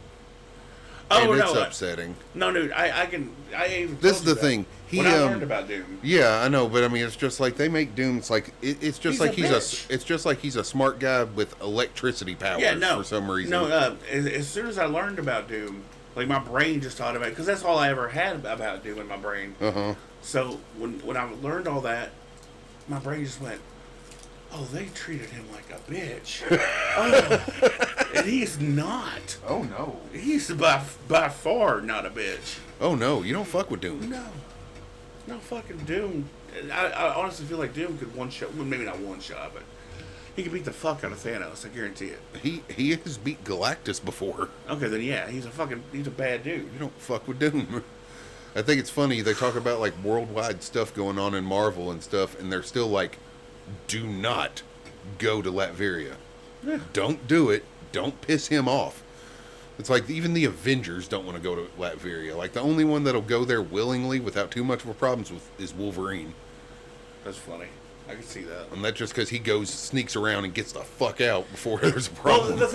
Speaker 3: Oh,
Speaker 2: and
Speaker 3: no.
Speaker 2: it's upsetting.
Speaker 3: No, dude, I even
Speaker 2: This
Speaker 3: told
Speaker 2: is
Speaker 3: you
Speaker 2: the
Speaker 3: that.
Speaker 2: thing.
Speaker 3: When I learned about Doom.
Speaker 2: Yeah, I know, but I mean, it's just like they make Doom. It's like it's just
Speaker 3: He's
Speaker 2: like
Speaker 3: a bitch.
Speaker 2: it's just like he's a smart guy with electricity powers
Speaker 3: Yeah, no.
Speaker 2: for some reason.
Speaker 3: No, as soon as I learned about Doom, Like, my brain just automatically... Because that's all I ever had about Doom in my brain.
Speaker 2: Uh-huh.
Speaker 3: So, when I learned all that, my brain just went, oh, they treated him like a bitch. Oh, and he's not.
Speaker 2: Oh, no.
Speaker 3: He's by far not a bitch.
Speaker 2: Oh, no. You don't fuck with Doom.
Speaker 3: No fucking Doom. I honestly feel like Doom could one-shot... Well, maybe not one-shot, but... He could beat the fuck out of Thanos, I guarantee it.
Speaker 2: He has beat Galactus before.
Speaker 3: Okay, then yeah, he's a bad dude.
Speaker 2: You don't fuck with Doom. I think it's funny, they talk about, like, worldwide stuff going on in Marvel and stuff, and they're still like, do not go to Latveria.
Speaker 3: Yeah.
Speaker 2: Don't do it. Don't piss him off. It's like, even the Avengers don't want to go to Latveria. Like, the only one that'll go there willingly without too much of a problems with is Wolverine.
Speaker 3: That's funny. I can see that.
Speaker 2: And that's just because he sneaks around and gets the fuck out before there's a problem.
Speaker 3: Well,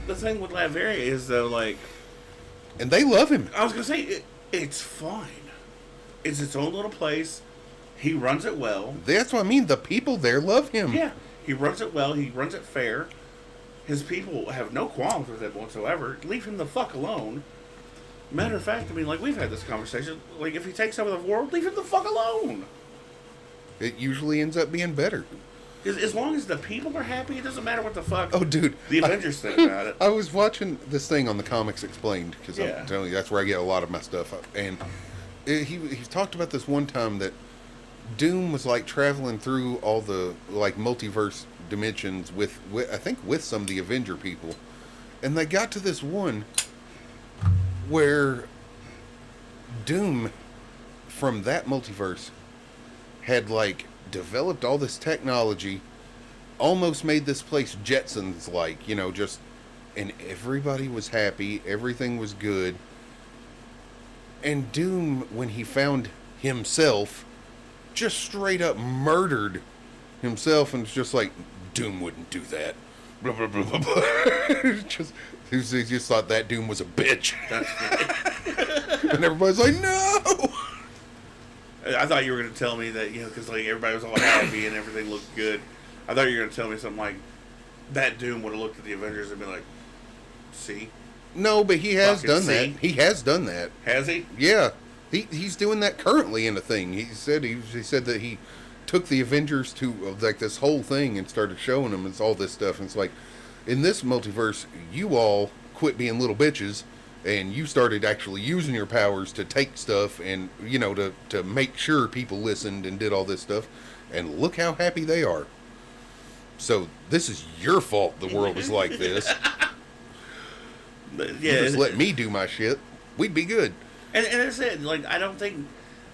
Speaker 3: the thing with Latveria is, though, like...
Speaker 2: And they love him.
Speaker 3: I was going to say, it's fine. It's its own little place. He runs it well.
Speaker 2: That's what I mean. The people there love him.
Speaker 3: Yeah. He runs it well. He runs it fair. His people have no qualms with it whatsoever. Leave him the fuck alone. Matter of fact, I mean, like, we've had this conversation. Like, if he takes over the world, leave him the fuck alone.
Speaker 2: It usually ends up being better.
Speaker 3: As long as the people are happy, it doesn't matter what the fuck
Speaker 2: Oh, dude.
Speaker 3: the Avengers think about it.
Speaker 2: I was watching this thing on the Comics Explained, because
Speaker 3: Yeah.
Speaker 2: I'm telling you, that's where I get a lot of my stuff. And he talked about this one time that Doom was, like, traveling through all the, like, multiverse dimensions with I think with some of the Avenger people. And they got to this one where Doom from that multiverse had, like, developed all this technology, almost made this place Jetsons like, you know, just, and everybody was happy, everything was good. And Doom, when he found himself, just straight up murdered himself, and it's just like, Doom wouldn't do that. Blah, blah, blah, blah, blah. He just thought that Doom was a bitch. And everybody's like, no!
Speaker 3: I thought you were going to tell me that, you know, because, like, everybody was all happy and everything looked good. I thought you were going to tell me something like, that Doom would have looked at the Avengers and been like, see?
Speaker 2: No, but he has
Speaker 3: Fucking
Speaker 2: done
Speaker 3: see?
Speaker 2: that. He has done that.
Speaker 3: Has he?
Speaker 2: Yeah. He's doing that currently in a thing. He said that he took the Avengers to, like, this whole thing and started showing them it's all this stuff. And it's like, in this multiverse, you all quit being little bitches, and you started actually using your powers to take stuff and, you know, to make sure people listened and did all this stuff. And look how happy they are. So this is your fault the world is like this.
Speaker 3: Yeah.
Speaker 2: You just let me do my shit. We'd be good.
Speaker 3: And I said, like, I don't think...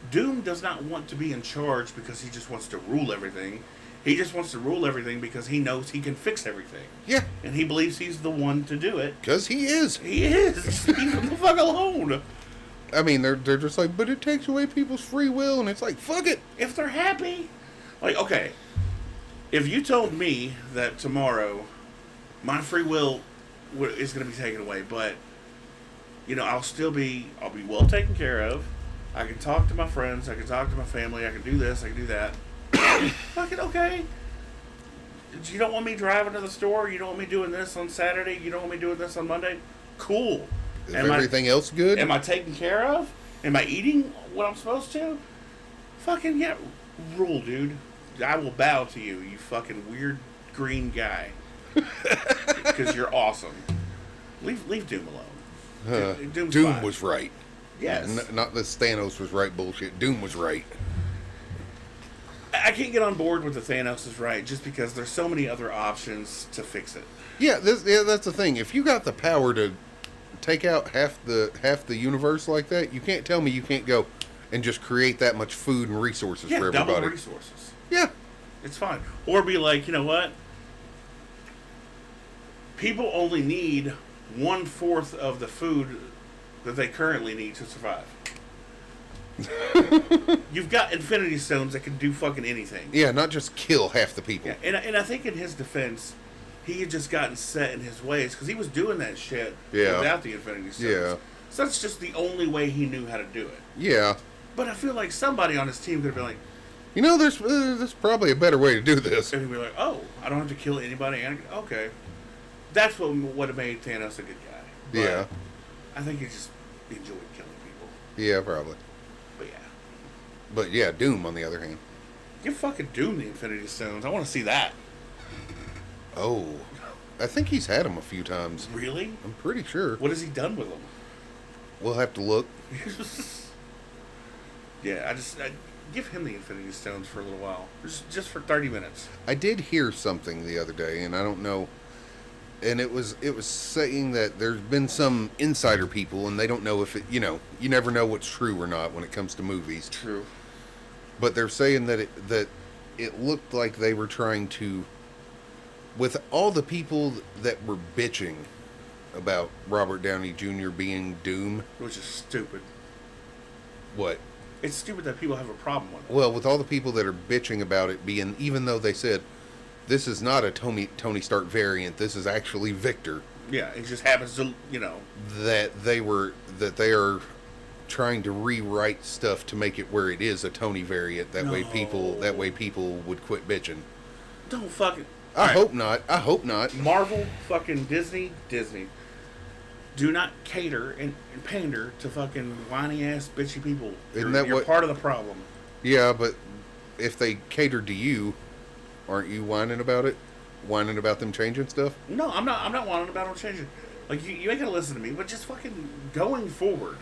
Speaker 3: Doom does not want to be in charge because he just wants to rule everything. He just wants to rule everything because he knows he can fix everything.
Speaker 2: Yeah.
Speaker 3: And he believes he's the one to do it.
Speaker 2: Because he is.
Speaker 3: He is. Leave him the fuck alone.
Speaker 2: I mean, they're just like, but it takes away people's free will, and it's like, fuck it.
Speaker 3: If they're happy. Like, okay. If you told me that tomorrow my free will is going to be taken away, but, you know, I'll be well taken care of. I can talk to my friends. I can talk to my family. I can do this. I can do that. Fucking okay. You don't want me driving to the store? You don't want me doing this on Saturday? You don't want me doing this on Monday? Cool.
Speaker 2: Is everything else good?
Speaker 3: Am I taken care of? Am I eating what I'm supposed to? Fucking yeah. Rule, dude. I will bow to you, you fucking weird green guy. Because you're awesome. Leave Doom alone. Doom's
Speaker 2: Doom
Speaker 3: fine.
Speaker 2: was right.
Speaker 3: Yes.
Speaker 2: Not this Thanos was right bullshit. Doom was right.
Speaker 3: I can't get on board with the Thanos is right just because there's so many other options to fix it.
Speaker 2: Yeah, that's the thing. If you got the power to take out half the universe like that, you can't tell me you can't go and just create that much food and resources for everybody.
Speaker 3: Double resources.
Speaker 2: Yeah.
Speaker 3: It's fine. Or be like, you know what? People only need 1/4 of the food that they currently need to survive. You've got Infinity Stones that can do fucking anything.
Speaker 2: Yeah, not just kill half the people.
Speaker 3: Yeah, and I think in his defense, he had just gotten set in his ways because he was doing that shit without the Infinity Stones.
Speaker 2: Yeah.
Speaker 3: So that's just the only way he knew how to do it.
Speaker 2: Yeah.
Speaker 3: But I feel like somebody on his team could be like,
Speaker 2: you know, there's probably a better way to do this.
Speaker 3: and he'd be like, oh, I don't have to kill anybody. Okay. That's what made Thanos a good guy. But
Speaker 2: Yeah.
Speaker 3: I think he just enjoyed killing people.
Speaker 2: Yeah, probably.
Speaker 3: But yeah.
Speaker 2: But yeah, Doom on the other hand.
Speaker 3: Give fucking Doom the Infinity Stones. I want to see that.
Speaker 2: Oh, I think he's had them a few times.
Speaker 3: Really?
Speaker 2: I'm pretty sure.
Speaker 3: What has he done with them?
Speaker 2: We'll have to look.
Speaker 3: Yeah, I give him the Infinity Stones for a little while. Just for 30 minutes.
Speaker 2: I did hear something the other day, and I don't know. And it was saying that there's been some insider people, and they don't know if it, you never know what's true or not when it comes to movies.
Speaker 3: True.
Speaker 2: But they're saying that it looked like they were trying to, with all the people that were bitching about Robert Downey Jr. being Doom.
Speaker 3: Which is stupid.
Speaker 2: What?
Speaker 3: It's stupid that people have a problem with it.
Speaker 2: Well, with all the people that are bitching about it being, even though they said, this is not a Tony Stark variant, this is actually Victor.
Speaker 3: Yeah, it just happens to,
Speaker 2: That they are trying to rewrite stuff to make it where it is a Tony variant. That way people would quit bitching.
Speaker 3: Don't fucking...
Speaker 2: I hope not.
Speaker 3: Marvel, fucking Disney. Do not cater and pander to fucking whiny ass bitchy people. You're part of the problem.
Speaker 2: Yeah, but if they cater to you, aren't you whining about it? Whining about them changing stuff?
Speaker 3: No, I'm not whining about them changing. Like you ain't gonna listen to me, but just fucking going forward,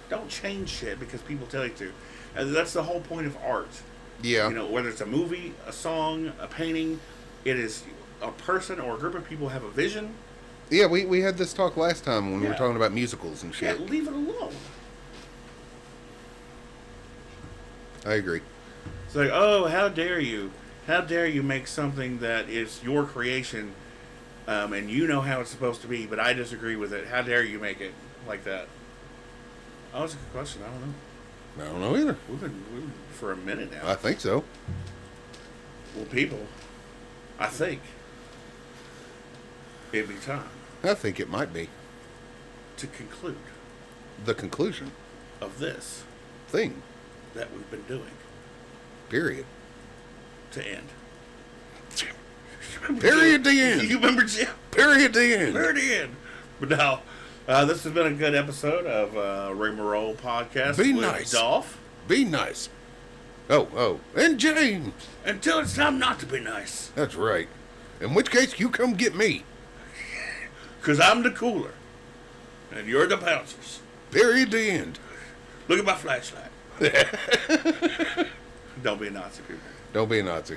Speaker 3: don't change shit because people tell you to. And that's the whole point of art.
Speaker 2: Yeah.
Speaker 3: Whether it's a movie, a song, a painting, it is a person or a group of people have a vision.
Speaker 2: Yeah, we had this talk last time when we were talking about musicals and shit.
Speaker 3: Yeah, leave it alone.
Speaker 2: I agree.
Speaker 3: It's like, oh, how dare you? How dare you make something that is your creation, and you know how it's supposed to be, but I disagree with it. How dare you make it like that? Oh, that's a good question. I don't know.
Speaker 2: I don't know either.
Speaker 3: We've been for a minute now.
Speaker 2: I think so.
Speaker 3: Well, people, I think it'd be time
Speaker 2: I think it might be.
Speaker 3: to conclude
Speaker 2: The conclusion.
Speaker 3: of this
Speaker 2: Thing.
Speaker 3: that we've been doing
Speaker 2: Period.
Speaker 3: to end.
Speaker 2: Period the end.
Speaker 3: You remember Jim?
Speaker 2: Period the end.
Speaker 3: Period the end. But now, this has been a good episode of Rigmarole Podcast
Speaker 2: Be
Speaker 3: with
Speaker 2: nice.
Speaker 3: Dolph.
Speaker 2: Be nice. Oh. And James.
Speaker 3: Until it's time not to be nice.
Speaker 2: That's right. In which case, you come get me.
Speaker 3: Because I'm the cooler. And you're the bouncers.
Speaker 2: Period the end.
Speaker 3: Look at my flashlight. Don't be a Nazi, people.
Speaker 2: Don't be a Nazi.